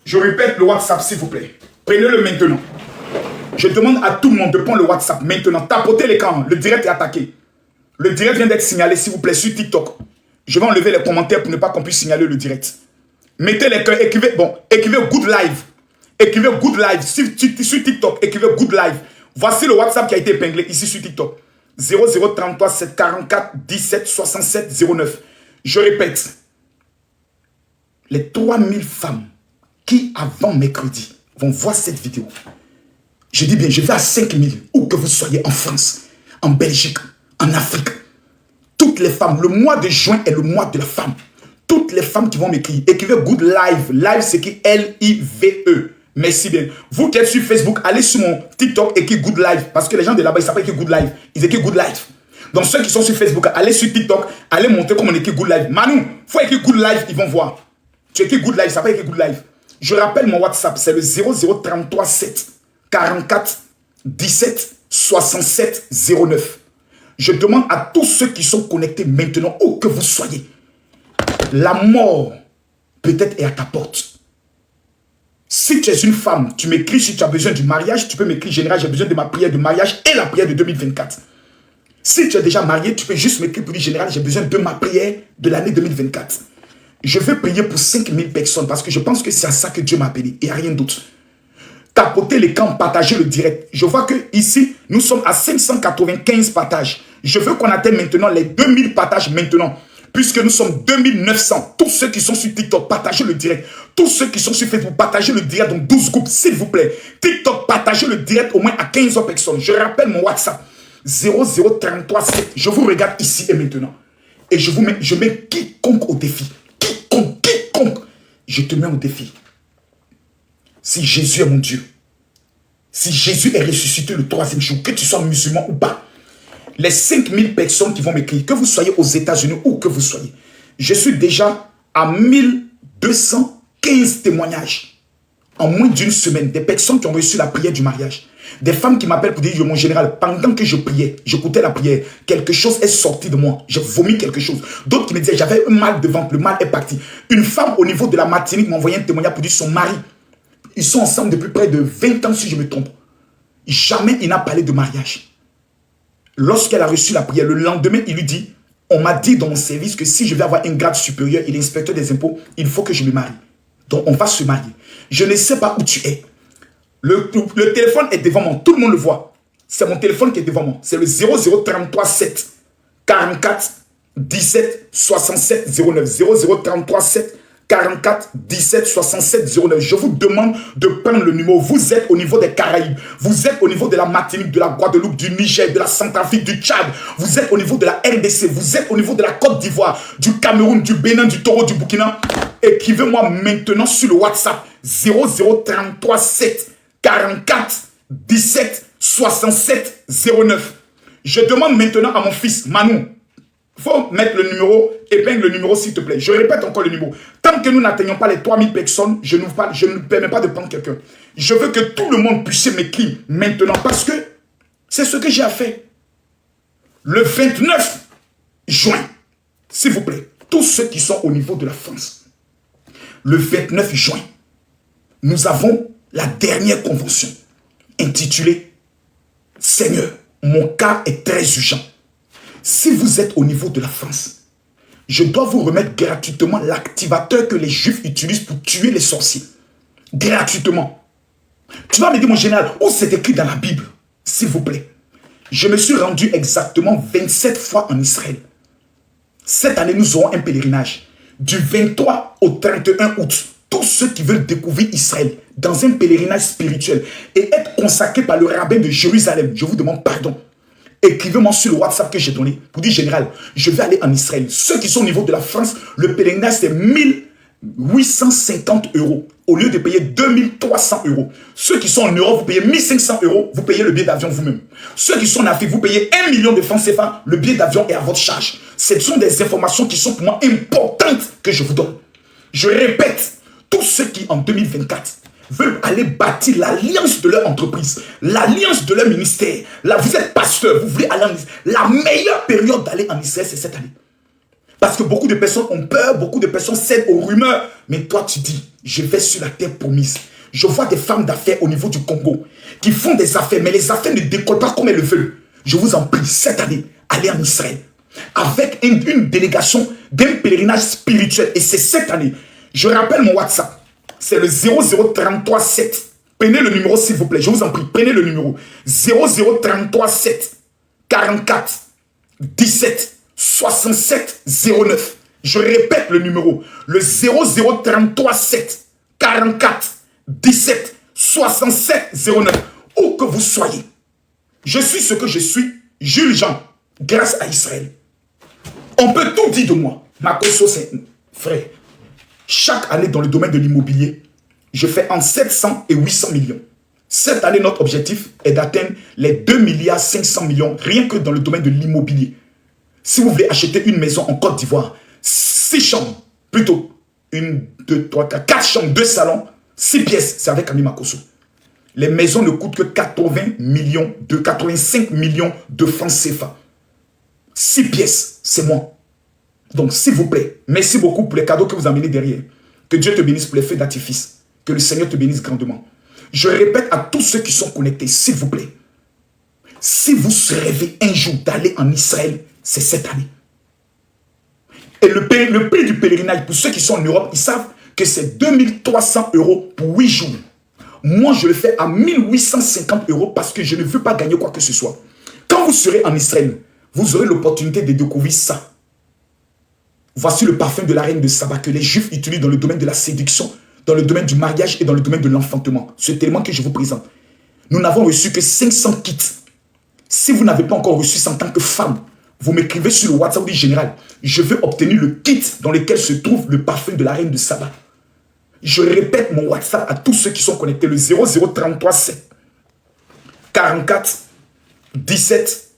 Je répète le WhatsApp s'il vous plaît. Prenez-le maintenant. Je demande à tout le monde de prendre le WhatsApp maintenant. Tapotez l'écran. Le direct est attaqué. Le direct vient d'être signalé s'il vous plaît sur TikTok. Je vais enlever les commentaires pour ne pas qu'on puisse signaler le direct. Mettez les cœurs, écrivez good live. Écrivez good live sur TikTok, écrivez good live. Voici le WhatsApp qui a été épinglé ici sur TikTok. 0033 744 17 67 09. Je répète. Les 3000 femmes qui, avant mercredi, vont voir cette vidéo. Je dis bien, je vais à 5000, où que vous soyez, en France, en Belgique, en Afrique. Toutes les femmes, le mois de juin est le mois de la femme. Toutes les femmes qui vont m'écrire, écrivez good live. Live, c'est qui L-I-V-E. Merci bien. Vous qui êtes sur Facebook, allez sur mon TikTok, écrivez good live. Parce que les gens de là-bas, ils savent écrire good live. Ils écrivent good live. Donc ceux qui sont sur Facebook, allez sur TikTok, allez montrer comment on écrit good live. Manu, il faut écrire good live, ils vont voir. Tu écris good live, ça va écrire good live. Je rappelle mon WhatsApp, c'est le 0033 7 44 17 67 09. Je demande à tous ceux qui sont connectés maintenant, où que vous soyez, la mort peut-être est à ta porte. Si tu es une femme, tu m'écris si tu as besoin du mariage, tu peux m'écrire, général, j'ai besoin de ma prière de mariage et la prière de 2024. Si tu es déjà marié, tu peux juste m'écrire pour dire, général, j'ai besoin de ma prière de l'année 2024. Je veux prier pour 5000 personnes parce que je pense que c'est à ça que Dieu m'a appelé et à rien d'autre. Tapotez l'écran, partagez le direct. Je vois que ici, nous sommes à 595 partages. Je veux qu'on atteigne maintenant les 2000 partages maintenant. Puisque nous sommes 2900. Tous ceux qui sont sur TikTok, partagez le direct. Tous ceux qui sont sur Facebook, partagez le direct dans 12 groupes, s'il vous plaît. TikTok, partagez le direct au moins à 15 autres personnes. Je rappelle mon WhatsApp. 0033 7. Je vous regarde ici et maintenant. Et je mets quiconque au défi. Quiconque. Je te mets au défi. Si Jésus est mon Dieu, si Jésus est ressuscité le 3e jour, que tu sois musulman ou pas, les 5000 personnes qui vont m'écrire, que vous soyez aux États-Unis ou que vous soyez, je suis déjà à 1215 témoignages. En moins d'une semaine, des personnes qui ont reçu la prière du mariage. Des femmes qui m'appellent pour dire, mon général, pendant que je priais, j'écoutais la prière, quelque chose est sorti de moi. J'ai vomi quelque chose. D'autres qui me disaient, j'avais un mal de ventre, le mal est parti. Une femme au niveau de la Martinique m'a envoyé un témoignage pour dire son mari. Ils sont ensemble depuis près de 20 ans, si je me trompe. Jamais il n'a parlé de mariage. Lorsqu'elle a reçu la prière, le lendemain, il lui dit, on m'a dit dans mon service que si je vais avoir un grade supérieur, il est inspecteur des impôts, il faut que je me marie. Donc on va se marier. Je ne sais pas où tu es. Le téléphone est devant moi. Tout le monde le voit. C'est mon téléphone qui est devant moi. C'est le 0033 7 44 17 67 09. 0033 7 44 17 67 09. Je vous demande de prendre le numéro. Vous êtes au niveau des Caraïbes. Vous êtes au niveau de la Martinique, de la Guadeloupe, du Niger, de la Centrafrique, du Tchad. Vous êtes au niveau de la RDC. Vous êtes au niveau de la Côte d'Ivoire, du Cameroun, du Bénin, du Togo, du Burkina. Écrivez-moi maintenant sur le WhatsApp 0033 7 44 17 67 09. Je demande maintenant à mon fils Manou, il faut mettre le numéro, épingle le numéro s'il te plaît. Je répète encore le numéro. Tant que nous n'atteignons pas les 3000 personnes, je ne permets pas de prendre quelqu'un. Je veux que tout le monde puisse m'écrire maintenant parce que c'est ce que j'ai à faire. Le 29 juin, s'il vous plaît, tous ceux qui sont au niveau de la France, le 29 juin, nous avons la dernière convention intitulée « Seigneur, mon cas est très urgent ». Si vous êtes au niveau de la France, je dois vous remettre gratuitement l'activateur que les Juifs utilisent pour tuer les sorciers. Gratuitement. Tu vas me dire, mon général, où c'est écrit dans la Bible? S'il vous plaît. Je me suis rendu exactement 27 fois en Israël. Cette année, nous aurons un pèlerinage. Du 23 au 31 août, tous ceux qui veulent découvrir Israël dans un pèlerinage spirituel et être consacrés par le rabbin de Jérusalem, je vous demande pardon. Écrivez-moi sur le WhatsApp que j'ai donné pour dire, général, je vais aller en Israël. Ceux qui sont au niveau de la France, le pèlerinage, c'est 1850 € au lieu de payer 2300 €. Ceux qui sont en Europe, vous payez 1500 €, vous payez le billet d'avion vous-même. Ceux qui sont en Afrique, vous payez 1 million de francs CFA, le billet d'avion est à votre charge. Ce sont des informations qui sont pour moi importantes que je vous donne. Je répète, tous ceux qui en 2024 veulent aller bâtir l'alliance de leur entreprise, l'alliance de leur ministère. Là, vous êtes pasteur, vous voulez aller en Israël. La meilleure période d'aller en Israël, c'est cette année. Parce que beaucoup de personnes ont peur, beaucoup de personnes cèdent aux rumeurs. Mais toi, tu dis, je vais sur la terre promise. Je vois des femmes d'affaires au niveau du Congo qui font des affaires, mais les affaires ne décollent pas comme elles le veulent. Je vous en prie, cette année, allez en Israël. Avec une délégation d'un pèlerinage spirituel. Et c'est cette année. Je rappelle mon WhatsApp. C'est le 0033 7. Prenez le numéro s'il vous plaît. Je vous en prie, prenez le numéro. 0033 7 44 17 67 09. Je répète le numéro. Le 0033 7 44 17 67 09. Où que vous soyez. Je suis ce que je suis. Jules Jean. Grâce à Israël. On peut tout dire de moi. Makosso, c'est frère. Chaque année dans le domaine de l'immobilier, je fais entre 700 et 800 millions. Cette année, notre objectif est d'atteindre les 2 milliards 500 millions rien que dans le domaine de l'immobilier. Si vous voulez acheter une maison en Côte d'Ivoire, 6 chambres, plutôt 1, 2, 3, 4 chambres, 2 salons, 6 pièces, c'est avec Ami Makosso. Les maisons ne coûtent que 85 millions de francs CFA. 6 pièces, c'est moi. Donc, s'il vous plaît, merci beaucoup pour les cadeaux que vous amenez derrière. Que Dieu te bénisse pour les feux d'artifice. Que le Seigneur te bénisse grandement. Je répète à tous ceux qui sont connectés, s'il vous plaît. Si vous rêvez un jour d'aller en Israël, c'est cette année. Et le prix du pèlerinage, pour ceux qui sont en Europe, ils savent que c'est 2300 € pour 8 jours. Moi, je le fais à 1850 € parce que je ne veux pas gagner quoi que ce soit. Quand vous serez en Israël, vous aurez l'opportunité de découvrir ça. Voici le parfum de la reine de Saba que les Juifs utilisent dans le domaine de la séduction, dans le domaine du mariage et dans le domaine de l'enfantement. C'est tellement que je vous présente. Nous n'avons reçu que 500 kits. Si vous n'avez pas encore reçu ça en tant que femme, vous m'écrivez sur le WhatsApp du général. Je veux obtenir le kit dans lequel se trouve le parfum de la reine de Saba. Je répète mon WhatsApp à tous ceux qui sont connectés. Le 0033 7 44 17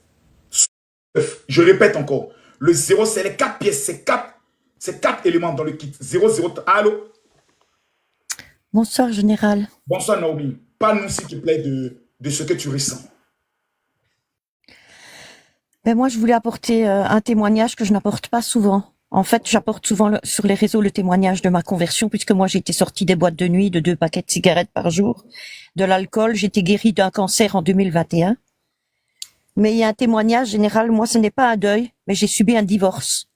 9. Je répète encore. Le 0, c'est les 4 pièces. C'est 4 éléments dans le kit. 00. Allô?
Bonsoir, général.
Bonsoir Naomi. Parle-nous s'il te plaît de ce que tu ressens.
Ben moi, je voulais apporter un témoignage que je n'apporte pas souvent. En fait, j'apporte souvent sur les réseaux le témoignage de ma conversion, puisque moi, j'étais sortie des boîtes de nuit de 2 paquets de cigarettes par jour, de l'alcool. J'étais guérie d'un cancer en 2021. Mais il y a un témoignage général. Moi, ce n'est pas un deuil, mais j'ai subi un divorce.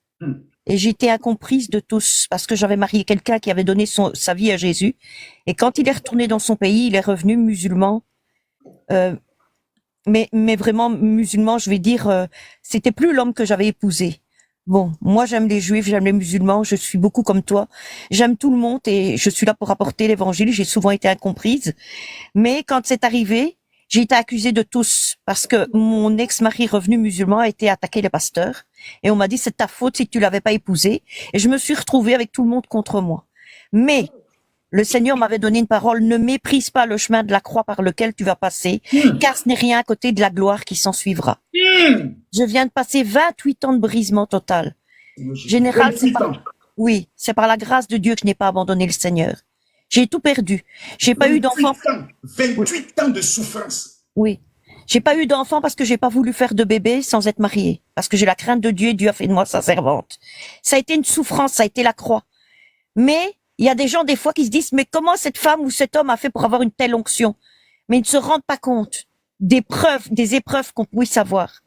Et j'étais incomprise de tous, parce que j'avais marié quelqu'un qui avait donné sa vie à Jésus. Et quand il est retourné dans son pays, il est revenu musulman. Mais vraiment musulman, je vais dire, c'était plus l'homme que j'avais épousé. Bon, moi j'aime les juifs, j'aime les musulmans, je suis beaucoup comme toi. J'aime tout le monde et je suis là pour apporter l'évangile. J'ai souvent été incomprise. Mais quand c'est arrivé, j'ai été accusée de tous parce que mon ex-mari revenu musulman a été attaqué les pasteurs. Et on m'a dit c'est ta faute si tu l'avais pas épousé. Et je me suis retrouvée avec tout le monde contre moi. Mais le Seigneur m'avait donné une parole, ne méprise pas le chemin de la croix par lequel tu vas passer, car ce n'est rien à côté de la gloire qui s'en suivra. Je viens de passer 28 ans de brisement total. Général, oui, c'est par la grâce de Dieu que je n'ai pas abandonné le Seigneur. J'ai tout perdu. J'ai pas eu d'enfant.
28 ans de souffrance.
Oui. J'ai pas eu d'enfant parce que j'ai pas voulu faire de bébé sans être mariée. Parce que j'ai la crainte de Dieu et Dieu a fait de moi sa servante. Ça a été une souffrance, ça a été la croix. Mais il y a des gens, des fois, qui se disent, mais comment cette femme ou cet homme a fait pour avoir une telle onction? Mais ils ne se rendent pas compte des épreuves qu'on puisse avoir.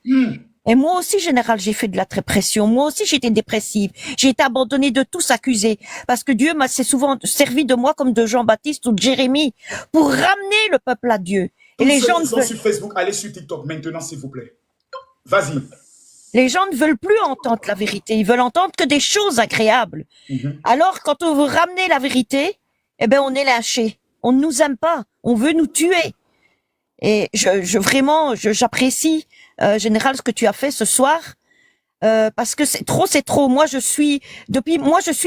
Et moi aussi, général, j'ai fait de la dépression. Moi aussi, j'étais dépressive. J'ai été abandonnée de tous, accusée. Parce que Dieu s'est souvent servi de moi comme de Jean-Baptiste ou de Jérémie pour ramener le peuple à Dieu.
Et les gens qui sont sur Facebook, allez sur TikTok maintenant, s'il vous plaît. Vas-y.
Les gens ne veulent plus entendre la vérité. Ils veulent entendre que des choses agréables. Alors, quand on veut ramener la vérité, eh ben, on est lynché. On ne nous aime pas. On veut nous tuer. Et j'apprécie, général, ce que tu as fait ce soir. Parce que c'est trop. Moi, je suis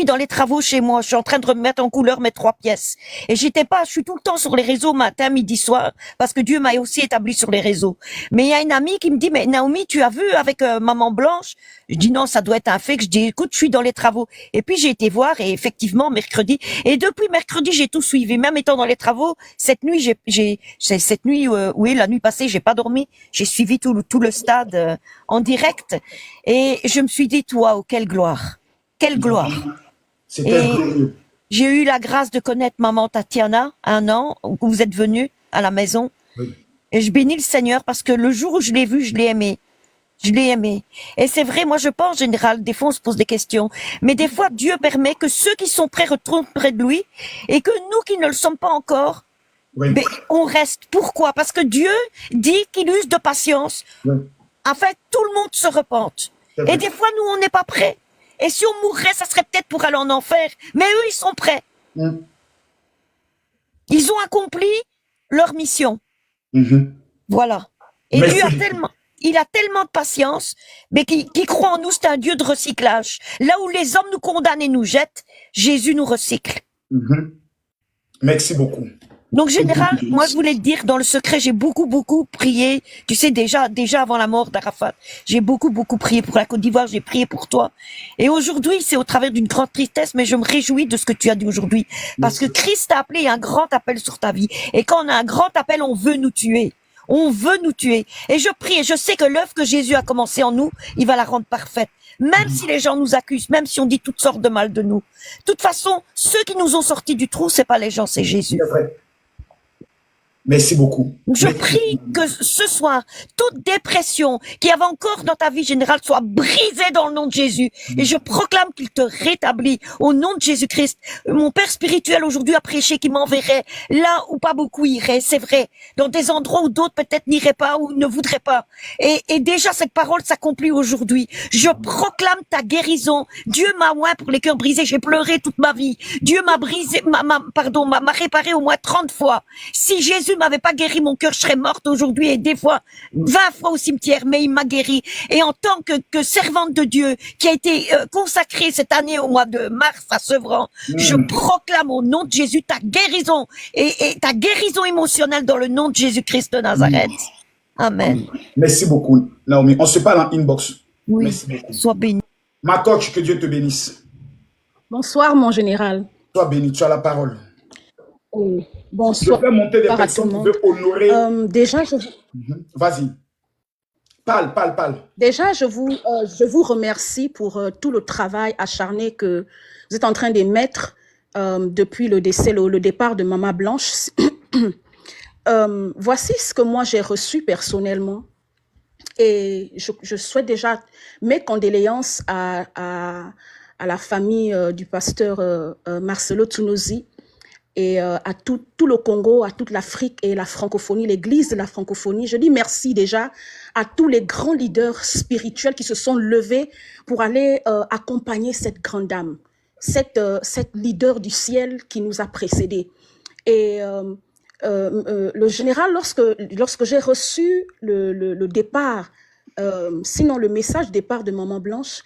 dans les travaux chez moi. Je suis en train de remettre en couleur mes 3 pièces. Et je suis tout le temps sur les réseaux matin, midi, soir, parce que Dieu m'a aussi établi sur les réseaux. Mais il y a une amie qui me dit, mais Naomi, tu as vu avec Maman Blanche? Je dis non, ça doit être un fait. Je dis, écoute, je suis dans les travaux. Et puis j'ai été voir et effectivement, mercredi. Et depuis mercredi, j'ai tout suivi. Même étant dans les travaux, cette nuit, la nuit passée, j'ai pas dormi. J'ai suivi tout le stade en direct. Et je me suis dit, waouh, quelle gloire. Quelle gloire.
Et
j'ai eu la grâce de connaître maman Tatiana, 1 an, où vous êtes venu à la maison.
Oui.
Et je bénis le Seigneur parce que le jour où je l'ai vu, je l'ai aimé. Je l'ai aimé. Et c'est vrai, moi je pense, en général, des fois on se pose des questions. Mais des fois, Dieu permet que ceux qui sont prêts retournent près de lui et que nous qui ne le sommes pas encore,
oui.
On reste. Pourquoi? Parce que Dieu dit qu'il use de patience.
Oui.
Afin que tout le monde se repente. Et des fois, nous, on n'est pas prêts. Et si on mourrait, ça serait peut-être pour aller en enfer. Mais eux, ils sont prêts. Ils ont accompli leur mission. Voilà. Et Dieu il a tellement de patience, mais qui croit en nous, c'est un Dieu de recyclage. Là où les hommes nous condamnent et nous jettent, Jésus nous recycle.
Merci beaucoup.
Donc, général, moi, je voulais te dire, dans le secret, j'ai beaucoup prié. Tu sais, déjà avant la mort d'Arafat, j'ai beaucoup prié pour la Côte d'Ivoire, j'ai prié pour toi. Et aujourd'hui, c'est au travers d'une grande tristesse, mais je me réjouis de ce que tu as dit aujourd'hui. Parce que Christ t'a appelé, il y a un grand appel sur ta vie. Et quand on a un grand appel, on veut nous tuer. On veut nous tuer. Et je prie, et je sais que l'œuvre que Jésus a commencé en nous, il va la rendre parfaite. Même si les gens nous accusent, même si on dit toutes sortes de mal de nous. De toute façon, ceux qui nous ont sortis du trou, c'est pas les gens, c'est Jésus.
C'est vrai. Merci beaucoup.
Je prie que ce soir, toute dépression qui avait encore dans ta vie générale soit brisée dans le nom de Jésus. Et je proclame qu'il te rétablit au nom de Jésus-Christ. Mon Père spirituel aujourd'hui a prêché qu'il m'enverrait là où pas beaucoup iraient. C'est vrai. Dans des endroits où d'autres peut-être n'iraient pas ou ne voudraient pas. Et déjà cette parole s'accomplit aujourd'hui. Je proclame ta guérison. Dieu m'a oint pour les cœurs brisés. J'ai pleuré toute ma vie. Dieu m'a brisé, m'a réparé au moins 30 fois. Si Jésus m'avait pas guéri, mon cœur, je serais morte aujourd'hui et des fois 20 fois au cimetière, mais il m'a guéri. Et en tant que servante de Dieu qui a été consacrée cette année au mois de mars à Sevran, je proclame au nom de Jésus ta guérison et ta guérison émotionnelle dans le nom de Jésus-Christ de Nazareth. Amen.
Merci beaucoup, Naomi. On se parle en inbox.
Oui,
merci beaucoup.
Sois béni.
Ma coach, que Dieu te bénisse.
Bonsoir, mon général.
Sois béni, tu as la parole.
Oui.
Je
Bonsoir
fais monter des
à tout le
personnes qui
monde.
veulent honorer.
Déjà,
Vas-y. Parle, parle, parle.
déjà, je vous remercie pour tout le travail acharné que vous êtes en train de mettre depuis le décès, le départ de Maman Blanche. Voici ce que moi j'ai reçu personnellement. Et je souhaite déjà mes condoléances à la famille du pasteur Marcelo Tunosi et à tout le Congo, à toute l'Afrique et la francophonie, l'église de la francophonie. Je dis merci déjà à tous les grands leaders spirituels qui se sont levés pour aller accompagner cette grande dame, cette leader du ciel qui nous a précédés. Et le général, lorsque j'ai reçu le départ, sinon le message départ de Maman Blanche,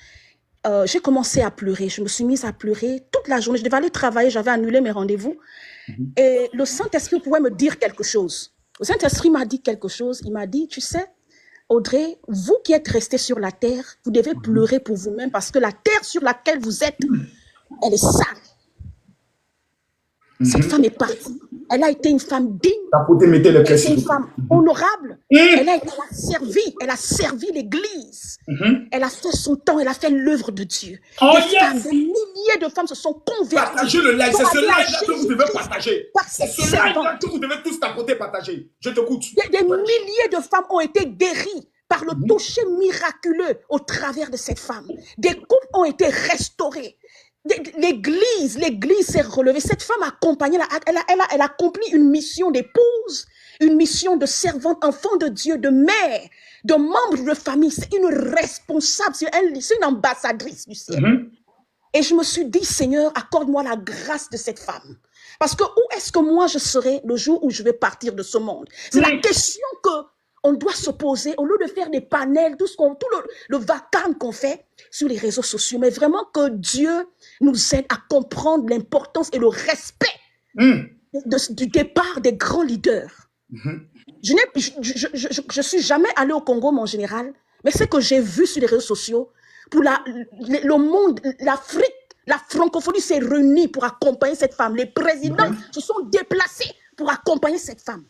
j'ai commencé à pleurer. Je me suis mise à pleurer toute la journée. Je devais aller travailler, j'avais annulé mes rendez-vous. Et le Saint-Esprit pouvait me dire quelque chose. Le Saint-Esprit m'a dit quelque chose. Il m'a dit, tu sais, Audrey, vous qui êtes restés sur la terre, vous devez pleurer pour vous-même parce que la terre sur laquelle vous êtes, elle est sale. Cette femme est partie. Elle a été une femme digne. Elle a été une femme honorable. Elle a servi l'Église. Elle a fait son temps, elle a fait l'œuvre de Dieu. Des milliers de femmes se sont converties.
Partagez le live, c'est ce live-là que vous devez partager. C'est ce live-là que vous devez tous tapoter, partager. Je t'écoute.
Des milliers de femmes ont été guéries par le toucher miraculeux au travers de cette femme. Des couples ont été restaurés. L'église s'est relevée. Cette femme a accompagné, elle a accompli une mission d'épouse, une mission de servante, enfant de Dieu, de mère, de membre de famille. C'est une responsable, c'est une ambassadrice du ciel. Et je me suis dit, Seigneur, accorde-moi la grâce de cette femme. Parce que où est-ce que moi je serai le jour où je vais partir de ce monde? C'est la question que on doit se poser, au lieu de faire des panels, tout le vacarme qu'on fait sur les réseaux sociaux, mais vraiment que Dieu nous aide à comprendre l'importance et le respect du départ des grands leaders. Je suis jamais allée au Congo, mon général, mais ce que j'ai vu sur les réseaux sociaux, pour le monde, l'Afrique, la francophonie s'est réunie pour accompagner cette femme. Les présidents se sont déplacés pour accompagner cette femme.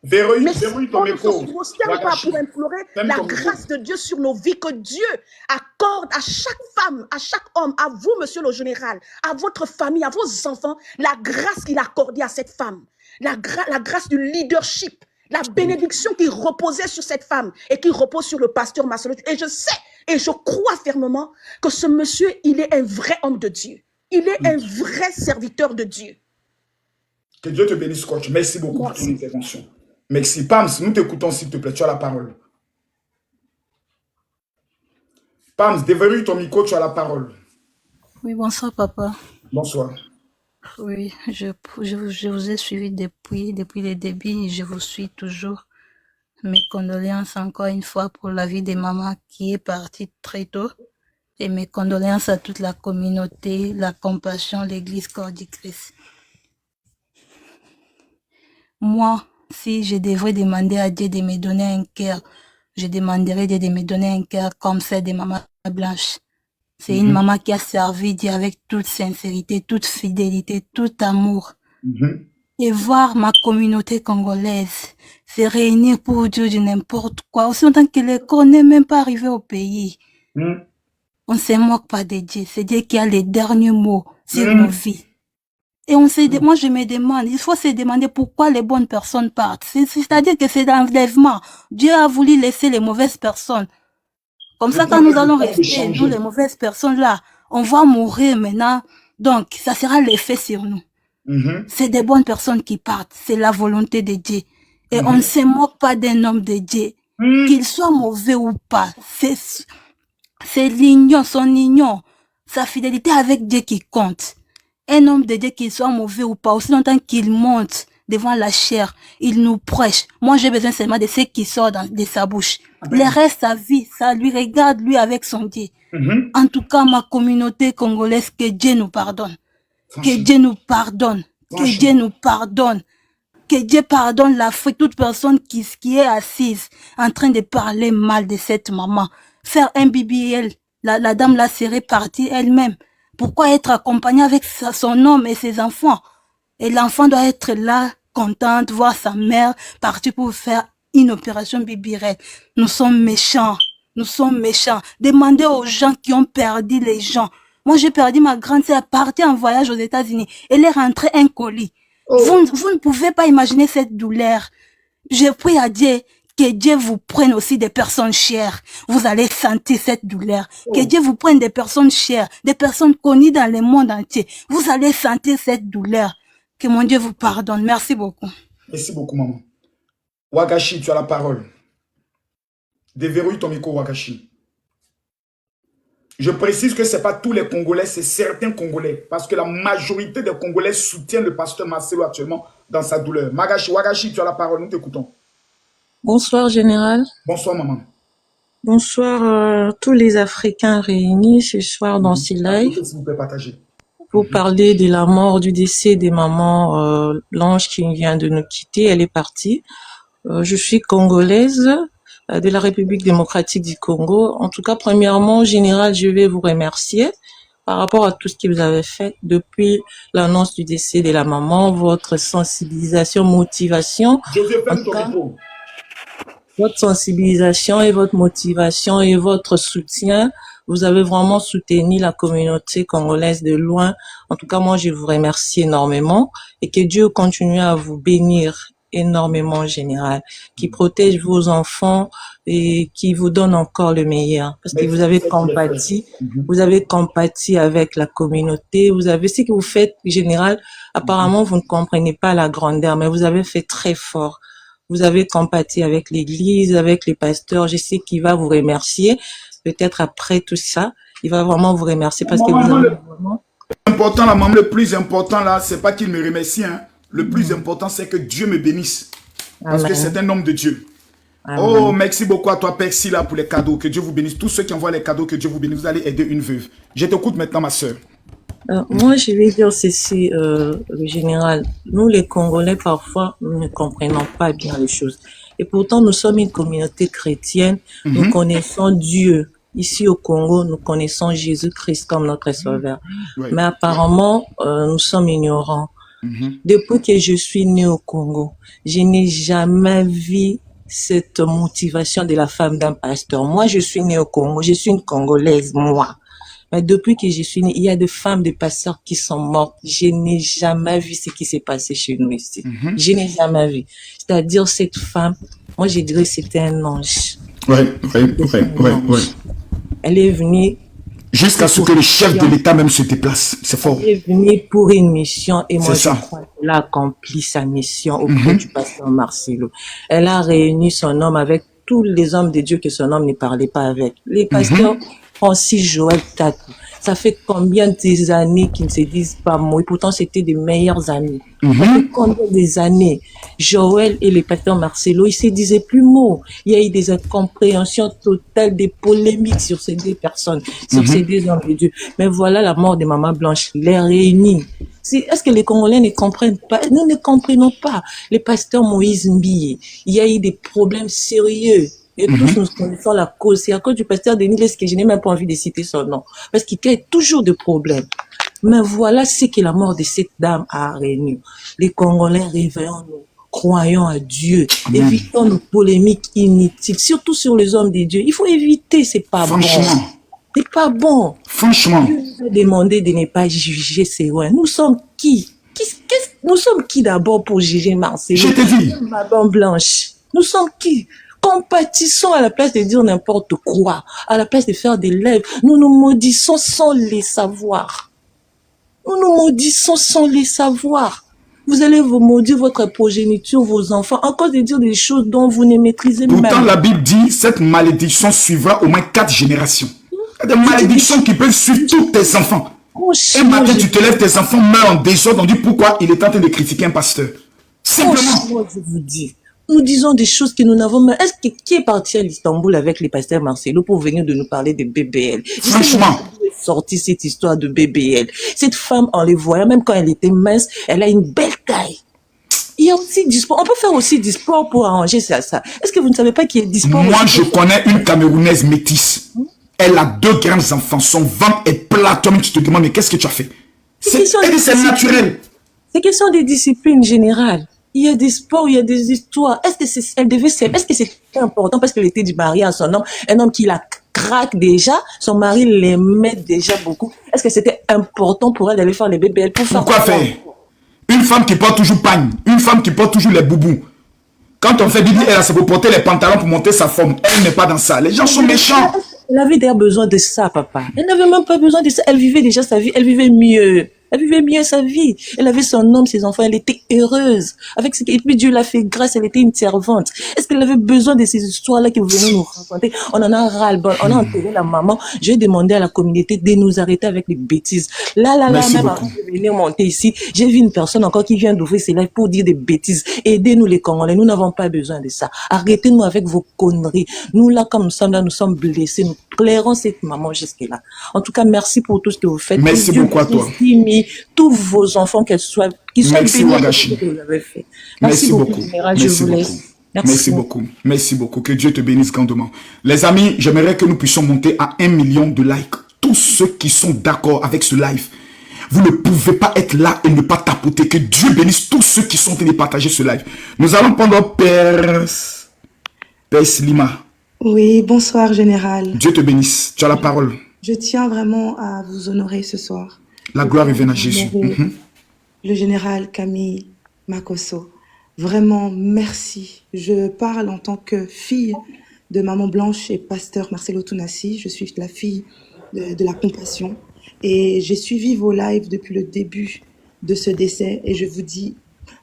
Verrouille ton
on ne
micro.
se prosterne pas pour implorer la grâce de Dieu sur nos vies, que Dieu accorde à chaque femme, à chaque homme, à vous, monsieur le général, à votre famille, à vos enfants, la grâce qu'il a accordée à cette femme, la grâce du leadership, la bénédiction qui reposait sur cette femme et qui repose sur le pasteur Marcelo. Et je sais et je crois fermement que ce monsieur, il est un vrai homme de Dieu. Il est un vrai serviteur de Dieu.
Que Dieu te bénisse, coach. Merci beaucoup pour ton intervention. Merci. Pams, nous t'écoutons, s'il te plaît. Tu as la parole. Pams, déverrouille ton micro, tu as la parole.
Oui, bonsoir, papa.
Bonsoir.
Oui, je vous ai suivi depuis le début et je vous suis toujours. Mes condoléances encore une fois pour la vie de maman qui est partie très tôt. Et mes condoléances à toute la communauté, la compassion, l'église corps du Christ. Moi, si je devrais demander à Dieu de me donner un cœur, je demanderais Dieu de me donner un cœur comme celle de Maman Blanche. C'est une maman qui a servi Dieu avec toute sincérité, toute fidélité, tout amour. Et voir ma communauté congolaise se réunir pour Dieu de n'importe quoi, aussi longtemps que le corps n'est même pas arrivé au pays. On ne se moque pas de Dieu. C'est Dieu qui a les derniers mots sur nos vies. Et moi, je me demande, il faut se demander pourquoi les bonnes personnes partent. C'est-à-dire que c'est l'enlèvement. Dieu a voulu laisser les mauvaises personnes. Comme ça, quand nous allons rester, nous, les mauvaises personnes là, on va mourir maintenant. Donc, ça sera l'effet sur nous. C'est des bonnes personnes qui partent. C'est la volonté de Dieu. Et on ne se moque pas d'un homme de Dieu. Qu'il soit mauvais ou pas. C'est l'union, son union, sa fidélité avec Dieu qui compte. Un homme de Dieu, qu'il soit mauvais ou pas, aussi longtemps qu'il monte devant la chair, il nous prêche. Moi, j'ai besoin seulement de ce qui sort de sa bouche. Le reste, sa vie, ça lui regarde, lui, avec son Dieu. En tout cas, ma communauté congolaise, que Dieu nous pardonne. Que Dieu nous pardonne. Que Dieu nous pardonne. Que Dieu pardonne l'Afrique, toute personne qui est assise en train de parler mal de cette maman. Faire un BBL, la dame là serait partie elle-même. Pourquoi être accompagnée avec son homme et ses enfants? Et l'enfant doit être là, contente, voir sa mère partir pour faire une opération BBRL. Nous sommes méchants. Nous sommes méchants. Demandez aux gens qui ont perdu les gens. Moi, j'ai perdu ma grande sœur, partie en voyage aux États-Unis. Elle est rentrée un colis.
Oh.
Vous ne pouvez pas imaginer cette douleur. Je prie à Dieu que Dieu vous prenne aussi des personnes chères. Vous allez sentir cette douleur. Que Dieu vous prenne des personnes chères, des personnes connues dans le monde entier. Vous allez sentir cette douleur. Que mon Dieu vous pardonne. Merci beaucoup.
Merci beaucoup, maman. Wagashi, tu as la parole. Déverrouille ton micro, Wagashi. Je précise que ce n'est pas tous les Congolais, c'est certains Congolais. Parce que la majorité des Congolais soutiennent le pasteur Marcelo actuellement dans sa douleur. Wagashi, tu as la parole, nous t'écoutons.
Bonsoir, Général.
Bonsoir, maman.
Bonsoir tous les Africains réunis ce soir dans ce live.
S'il vous plaît, partagez.
Pour parler de la mort, du décès des mamans Blanche qui vient de nous quitter. Elle est partie. Je suis congolaise de la République démocratique du Congo. En tout cas, premièrement, Général, je vais vous remercier par rapport à tout ce que vous avez fait depuis l'annonce du décès de la maman, votre sensibilisation, motivation. Votre sensibilisation et votre motivation et votre soutien, vous avez vraiment soutenu la communauté congolaise de loin. En tout cas, moi, je vous remercie énormément et que Dieu continue à vous bénir énormément, Général, qui protège vos enfants et qui vous donne encore le meilleur. Parce que vous avez compatis avec la communauté. Vous avez ce que vous faites, Général. Apparemment, vous ne comprenez pas la grandeur, mais vous avez fait très fort. Vous avez compati avec l'église, avec les pasteurs. Je sais qu'il va vous remercier. Peut-être après tout ça, il va vraiment vous remercier parce que vous avez vraiment...
Le plus important là, c'est pas qu'il me remercie. Hein. Le plus important, c'est que Dieu me bénisse. Parce que c'est un homme de Dieu. Amen. Oh, merci beaucoup à toi, Père Silla, pour les cadeaux. Que Dieu vous bénisse. Tous ceux qui envoient les cadeaux, que Dieu vous bénisse. Vous allez aider une veuve. Je t'écoute maintenant, ma soeur.
Moi, je vais dire ceci, le Général. Nous, les Congolais, parfois, nous ne comprenons pas bien les choses. Et pourtant, nous sommes une communauté chrétienne. Nous connaissons Dieu. Ici au Congo, nous connaissons Jésus-Christ comme notre sauveur. Mais apparemment, nous sommes ignorants. Depuis que je suis née au Congo, je n'ai jamais vu cette motivation de la femme d'un pasteur. Moi, je suis née au Congo. Je suis une Congolaise, moi. Mais depuis que je suis née, il y a des femmes de pasteurs qui sont mortes. Je n'ai jamais vu ce qui s'est passé chez nous ici. Je n'ai jamais vu. C'est-à-dire, cette femme, moi, je dirais que c'était un ange.
Oui.
Elle est venue...
Jusqu'à ce que le chef de l'État même se déplace. C'est fort.
Elle est venue pour une mission et moi, je crois qu'elle a accompli sa mission auprès du pasteur Marcelo. Elle a réuni son homme avec tous les hommes de Dieu que son homme ne parlait pas avec. Les pasteurs Francis Joël Tatou. Ça fait combien des années qu'ils ne se disent pas mots et pourtant c'était des meilleurs amis. Ça fait combien des années Joël et le pasteur Marcelo, ils se disaient plus mots. Il y a eu des incompréhensions totales, des polémiques sur ces deux personnes, sur ces deux hommes de Dieu. Mais voilà la mort de Maman Blanche, les réunis. Est-ce que les Congolais ne comprennent pas? Nous ne comprenons pas. Le pasteur Moïse Mbiye, il y a eu des problèmes sérieux. Et tous nous connaissons la cause. C'est à cause du pasteur Denis Lès que je n'ai même pas envie de citer son nom. Parce qu'il crée toujours des problèmes. Mais voilà ce que la mort de cette dame a réuni. Les Congolais, réveillons-nous. Croyons à Dieu.
Amen.
Évitons nos polémiques inutiles. Surtout sur les hommes de Dieu. Il faut éviter, c'est pas bon. C'est pas bon.
Franchement.
Dieu nous a demandé de ne pas juger ces lois. Nous sommes qui? Nous sommes qui d'abord pour juger Marseille?
Je te dis.
Madame Blanche. Nous sommes qui? Compatissons à la place de dire n'importe quoi, à la place de faire des lèvres. Nous nous maudissons sans les savoir. Nous nous maudissons sans les savoir. Vous allez vous maudire votre progéniture, vos enfants, à cause de dire des choses dont vous ne maîtrisez même pas.
Pourtant, la Bible dit cette malédiction suivra au moins 4 générations. Il y a des malédictions qui peuvent suivre tous tes enfants. Un matin, tu te lèves, tes enfants meurent en désordre. On dit pourquoi il est en train de critiquer un pasteur. Simplement.
Je vous dis. Nous disons des choses que nous n'avons même... Est-ce que qui est parti à l'Istanbul avec les pasteurs Marcelo pour venir de nous parler de BBL?
Franchement.
Sorti cette histoire de BBL. Cette femme, en les voyant, même quand elle était mince, elle a une belle taille. Il y a aussi du sport. On peut faire aussi du sport pour arranger ça. Est-ce que vous ne savez pas qu'il y a du sport?
Moi, je connais une Camerounaise métisse. Elle a 2 grands enfants. Son ventre est plat. Toi-même, tu te demandes, mais qu'est-ce que tu as fait? C'est naturel.
C'est question des disciplines générales. Il y a des sports, il y a des histoires. Est-ce que c'était important parce qu'elle était du mari à son homme, un homme qui la craque déjà, son mari l'aimait déjà beaucoup. Est-ce que c'était important pour elle d'aller faire les BBL pour faire
Pourquoi faire? Une femme qui porte toujours pagne, une femme qui porte toujours les boubous. Quand on fait Bibi, elle a se porter les pantalons pour monter sa forme. Elle n'est pas dans ça. Les gens sont méchants.
Elle avait d'ailleurs besoin de ça, papa. Elle n'avait même pas besoin de ça. Elle vivait déjà sa vie. Elle vivait mieux. Elle vivait mieux sa vie. Elle avait son homme, ses enfants. Elle était heureuse. Avec ce que, et puis Dieu l'a fait grâce. Elle était une servante. Est-ce qu'elle avait besoin de ces histoires-là que vous venez nous raconter? On en a ras-le-bol. On a enterré la maman. J'ai demandé à la communauté de nous arrêter avec les bêtises. Là,
Merci
même
beaucoup.
avant de venir monter ici, j'ai vu une personne encore qui vient d'ouvrir ses lives pour dire des bêtises. Aidez-nous les Congolais. Nous n'avons pas besoin de ça. Arrêtez-nous avec vos conneries. Nous, là, comme nous sommes là, nous sommes blessés. Nous plairons cette maman jusque-là. En tout cas, merci pour tout ce que vous faites.
Merci
Que Dieu
beaucoup à
vous
toi.
estime tous vos enfants, qu'ils soient
Merci,
bénis
Wagashi.
pour ce que vous avez fait.
Merci beaucoup.
Général, je
Merci
vous
beaucoup.
laisse.
Merci beaucoup. Merci beaucoup. Que Dieu te bénisse grandement. Les amis, j'aimerais que nous puissions monter à 1 million de likes. Tous ceux qui sont d'accord avec ce live, vous ne pouvez pas être là et ne pas tapoter. Que Dieu bénisse tous ceux qui sont en train de partager ce live. Nous allons prendre Père Slima.
Oui, bonsoir Général.
Dieu te bénisse. Tu as la parole.
Je tiens vraiment à vous honorer ce soir.
La gloire revienne à Jésus.
Le Général Camille Makosso. Vraiment, merci. Je parle en tant que fille de Maman Blanche et pasteur Marcelo Tounassi. Je suis la fille de la compassion. Et j'ai suivi vos lives depuis le début de ce décès. Et je vous dis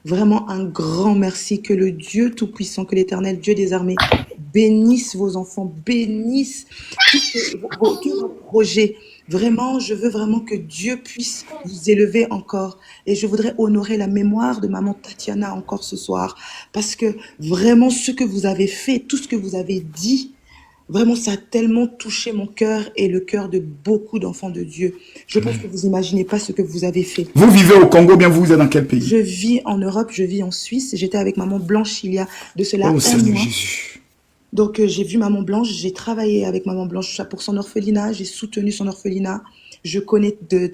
vraiment un grand merci. Que le Dieu Tout-Puissant, que l'Éternel Dieu des armées bénisse vos enfants, bénisse tous vos projets. Vraiment, je veux vraiment que Dieu puisse vous élever encore. Et je voudrais honorer la mémoire de maman Tatiana encore ce soir. Parce que vraiment, ce que vous avez fait, tout ce que vous avez dit, vraiment, ça a tellement touché mon cœur et le cœur de beaucoup d'enfants de Dieu. Je pense que vous n'imaginez pas ce que vous avez fait.
Vous vivez au Congo, bien vous êtes dans quel pays?
Je vis en Europe, je vis en Suisse. J'étais avec maman Blanche il y a de cela un
Seigneur
mois.
Jésus.
Donc, j'ai vu Maman Blanche, j'ai travaillé avec Maman Blanche pour son orphelinat, j'ai soutenu son orphelinat. Je connais de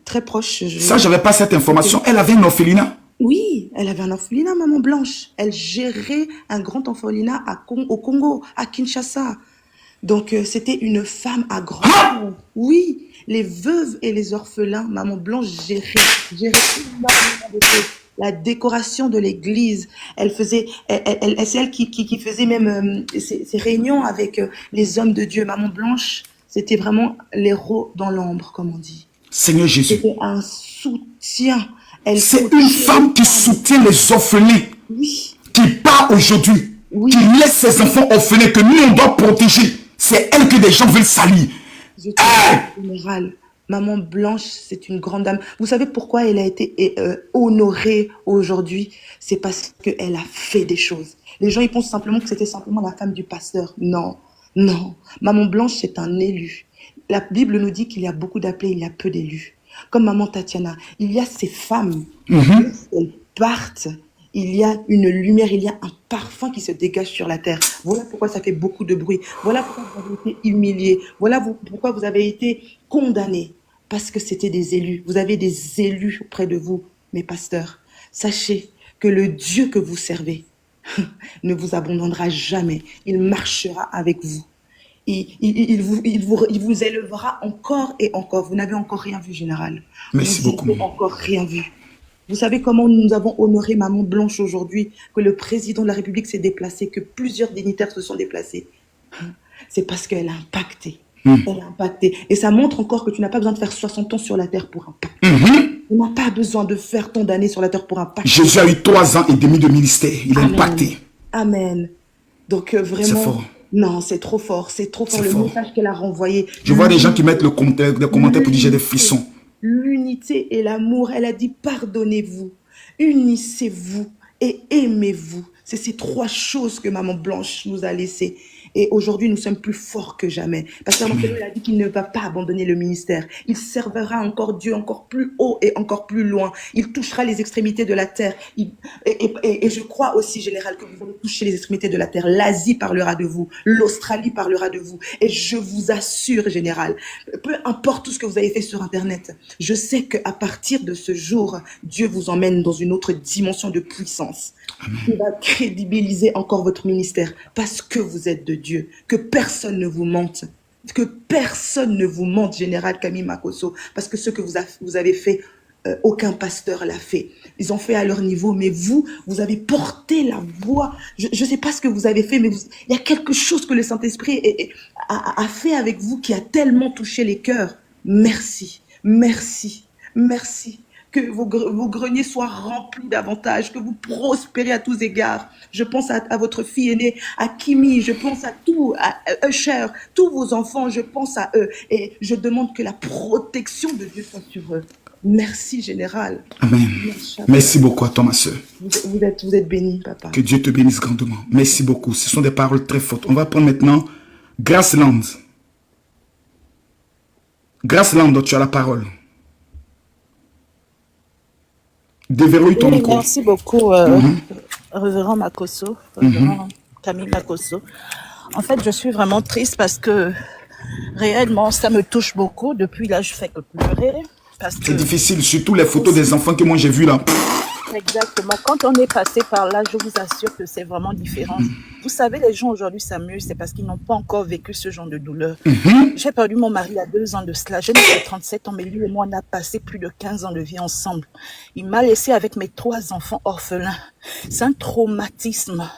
très proche.
Ça, j'avais pas cette information. Elle avait un orphelinat?
Oui, elle avait un orphelinat, Maman Blanche. Elle gérait un grand orphelinat au Congo, à Kinshasa. Donc, c'était une femme à grand cœur. Oui, les veuves et les orphelins, Maman Blanche gérait énormément de choses. La décoration de l'église, elle faisait, c'est elle qui faisait même ces réunions avec les hommes de Dieu. Maman Blanche, c'était vraiment l'héros dans l'ombre, comme on dit.
Seigneur Jésus.
C'était un soutien.
C'est une femme qui soutient les orphelins.
Oui.
Qui part aujourd'hui. Oui. Qui laisse ses enfants orphelins que nous, on doit protéger. C'est elle que des gens veulent salir.
Je te dis, général, Maman Blanche, c'est une grande dame. Vous savez pourquoi elle a été honorée aujourd'hui? C'est parce qu'elle a fait des choses. Les gens, ils pensent simplement que c'était simplement la femme du pasteur. Non, non. Maman Blanche, c'est un élu. La Bible nous dit qu'il y a beaucoup d'appelés, il y a peu d'élus. Comme Maman Tatiana, il y a ces femmes, elles partent, il y a une lumière, il y a un parfum qui se dégage sur la terre. Voilà pourquoi ça fait beaucoup de bruit. Voilà pourquoi vous avez été humiliés. Voilà pourquoi vous avez été condamnés. Parce que c'était des élus. Vous avez des élus auprès de vous, mes pasteurs. Sachez que le Dieu que vous servez ne vous abandonnera jamais. Il marchera avec vous. Il vous élèvera encore et encore. Vous n'avez encore rien vu, Général.
Merci beaucoup.
Vous n'avez encore rien vu. Vous savez comment nous avons honoré Maman Blanche aujourd'hui, que le président de la République s'est déplacé, que plusieurs dignitaires se sont déplacés. C'est parce qu'elle a impacté. Elle a impacté. Et ça montre encore que tu n'as pas besoin de faire 60 ans sur la terre pour impacter. Tu n'as pas besoin de faire tant d'années sur la terre pour impacter.
Jésus a eu 3 ans et demi de ministère. Il a impacté.
Amen. Donc vraiment...
C'est fort.
Non, c'est trop fort. C'est trop fort. Le message qu'elle a renvoyé.
Je vois des gens qui mettent des commentaires pour dire j'ai des frissons.
L'unité et l'amour. Elle a dit pardonnez-vous, unissez-vous et aimez-vous. C'est ces 3 choses que Maman Blanche nous a laissées. Et aujourd'hui, nous sommes plus forts que jamais. Pasteur Marcelo, il a dit qu'il ne va pas abandonner le ministère. Il servira encore Dieu encore plus haut et encore plus loin. Il touchera les extrémités de la terre. Et je crois aussi, Général, que vous allez toucher les extrémités de la terre. L'Asie parlera de vous. L'Australie parlera de vous. Et je vous assure, Général, peu importe tout ce que vous avez fait sur Internet, je sais qu'à partir de ce jour, Dieu vous emmène dans une autre dimension de puissance. Il va crédibiliser encore votre ministère parce que vous êtes de Dieu. Que personne ne vous mente. Que personne ne vous mente, Général Camille Makosso, parce que ce que vous avez fait, aucun pasteur l'a fait. Ils ont fait à leur niveau, mais vous avez porté la voix. Je ne sais pas ce que vous avez fait, mais il y a quelque chose que le Saint-Esprit a fait avec vous qui a tellement touché les cœurs. Merci, merci, merci. Que vos greniers soient remplis davantage, que vous prospérez à tous égards. Je pense à votre fille aînée, à Kimi, je pense à Usher, tous vos enfants, je pense à eux. Et je demande que la protection de Dieu soit sur eux. Merci, Général.
Amen. Merci beaucoup à toi, ma soeur.
Vous êtes béni, papa.
Que Dieu te bénisse grandement. Merci beaucoup. Ce sont des paroles très fortes. On va prendre maintenant Graceland. Graceland, tu as la parole. Déverrouille ton micro.
Merci beaucoup, Révérend Makosso, Révérend Camille Makosso. En fait, je suis vraiment triste parce que réellement, ça me touche beaucoup. Depuis là, je fais que pleurer.
C'est difficile, surtout les photos des enfants que moi j'ai vues là.
Exactement. Quand on est passé par là, je vous assure que c'est vraiment différent. Vous savez, les gens aujourd'hui s'amusent, c'est parce qu'ils n'ont pas encore vécu ce genre de douleur. J'ai perdu mon mari il y a 2 ans de cela. Je n'ai que 37 ans, mais lui et moi, on a passé plus de 15 ans de vie ensemble. Il m'a laissé avec mes 3 enfants orphelins. C'est un traumatisme.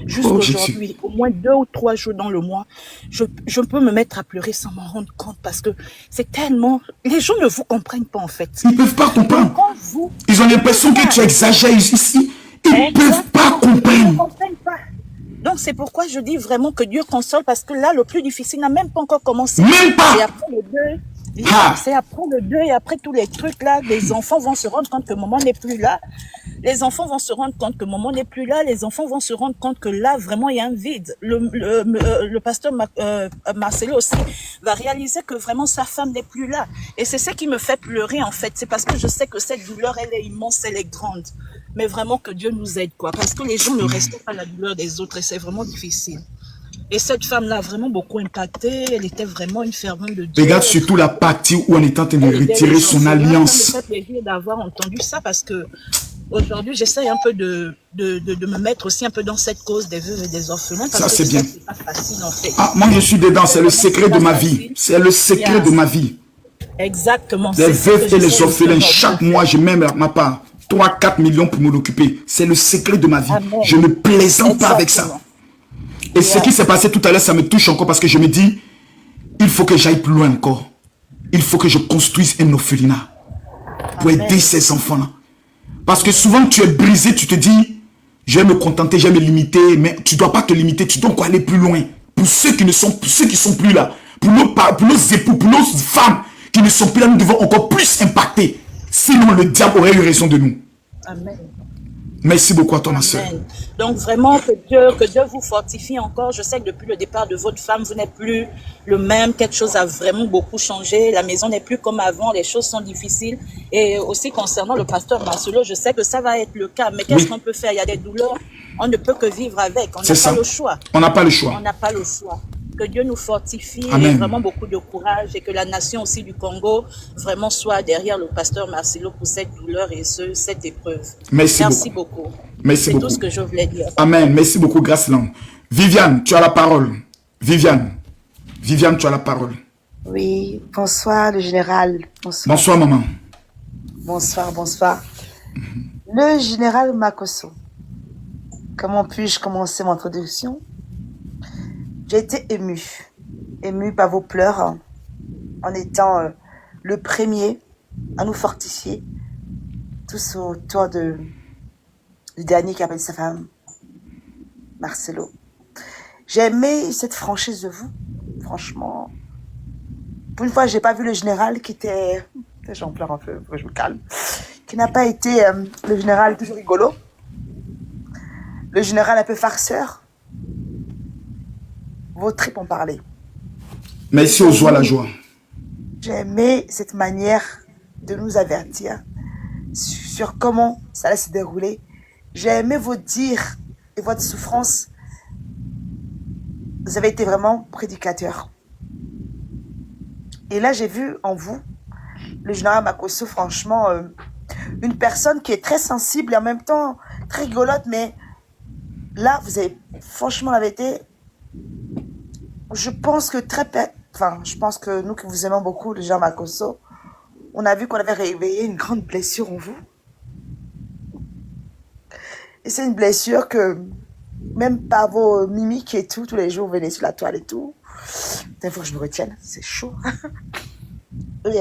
Jusqu'aujourd'hui, au moins 2 ou 3 jours dans le mois, je peux me mettre à pleurer sans m'en rendre compte parce que c'est tellement... Les gens ne vous comprennent pas en fait.
Ils ne peuvent pas comprendre. Ils ont l'impression que tu exagères ici. Ils ne peuvent pas comprendre.
Ils ne comprennent pas. Donc c'est pourquoi je dis vraiment que Dieu console parce que là, le plus difficile n'a même pas encore commencé.
Même pas.
Et après le deuil, c'est après le deuil, après tous les trucs là, les enfants vont se rendre compte que maman n'est plus là. Les enfants vont se rendre compte que maman n'est plus là. Les enfants vont se rendre compte que là, vraiment, il y a un vide. Le pasteur Marcelo aussi va réaliser que vraiment sa femme n'est plus là. Et c'est ça qui me fait pleurer, en fait. C'est parce que je sais que cette douleur, elle est immense, elle est grande. Mais vraiment que Dieu nous aide, quoi. Parce que les gens ne respectent pas la douleur des autres et c'est vraiment difficile. Et cette femme-là a vraiment beaucoup impacté. Elle était vraiment une fervente de Dieu.
Regarde surtout la partie où on est en train de retirer son alliance.
Ça me fait plaisir d'avoir entendu ça parce que aujourd'hui, j'essaie un peu de me mettre aussi un peu dans cette cause des veuves et des orphelins. Parce
ça,
que
c'est bien.
C'est pas facile, en fait.
Ah, moi, je suis dedans. C'est le secret de ma vie. C'est le secret de ma vie.
Exactement.
Les veuves et les orphelins, chaque mois, je mets ma part. 3-4 millions pour m'en occuper. C'est le secret de ma vie.
Amen.
Je ne plaisante pas avec ça. Et ce qui s'est passé tout à l'heure, ça me touche encore parce que je me dis, il faut que j'aille plus loin encore. Il faut que je construise un orphelinat pour aider ces enfants-là. Parce que souvent, tu es brisé, tu te dis, je vais me contenter, je vais me limiter, mais tu ne dois pas te limiter, tu dois encore aller plus loin. Pour ceux qui sont plus là, pour nos époux, pour nos femmes qui ne sont plus là, nous devons encore plus impacter. Sinon, le diable aurait eu raison de nous.
Amen.
Merci beaucoup à toi, ma soeur.
Donc vraiment, que Dieu vous fortifie encore. Je sais que depuis le départ de votre femme, vous n'êtes plus le même. Quelque chose a vraiment beaucoup changé. La maison n'est plus comme avant. Les choses sont difficiles. Et aussi concernant le pasteur Marcelo, je sais que ça va être le cas. Mais qu'est-ce qu'on peut faire? Il y a des douleurs. On ne peut que vivre avec. On n'a pas le choix.
On n'a pas le choix.
On n'a pas le choix. Que Dieu nous fortifie
Amen.
Et vraiment beaucoup de courage et que la nation aussi du Congo vraiment soit derrière le pasteur Marcelo pour cette douleur et cette épreuve.
Merci
beaucoup.
C'est
tout ce que je voulais dire.
Amen. Merci beaucoup, Graceland. Viviane, tu as la parole. Viviane, tu as la parole.
Oui, bonsoir le général. Bonsoir.
Bonsoir, maman.
Bonsoir. Le général Makosso. Comment puis-je commencer mon introduction? J'ai été émue par vos pleurs en étant le premier à nous fortifier, tous autour du dernier qui appelle sa femme, Marcelo. J'ai aimé cette franchise de vous, franchement. Pour une fois, j'ai pas vu le général qui était... J'en pleure un peu, faut que je me calme. Qui n'a pas été le général toujours rigolo. Le général un peu farceur. vos tripes ont parlé.
Merci aux joies, la joie.
J'ai aimé cette manière de nous avertir sur comment ça allait se dérouler. J'ai aimé vos dires et votre souffrance. Vous avez été vraiment prédicateur. Et là, j'ai vu en vous, le général Makosso, franchement, une personne qui est très sensible et en même temps très rigolote, mais là, vous avez, franchement, la vérité, je pense que je pense que nous qui vous aimons beaucoup, le général Makosso, on a vu qu'on avait réveillé une grande blessure en vous. Et c'est une blessure que, même par vos mimiques et tout, tous les jours, vous venez sur la toile et tout. Il faut que je me retienne, c'est chaud. Et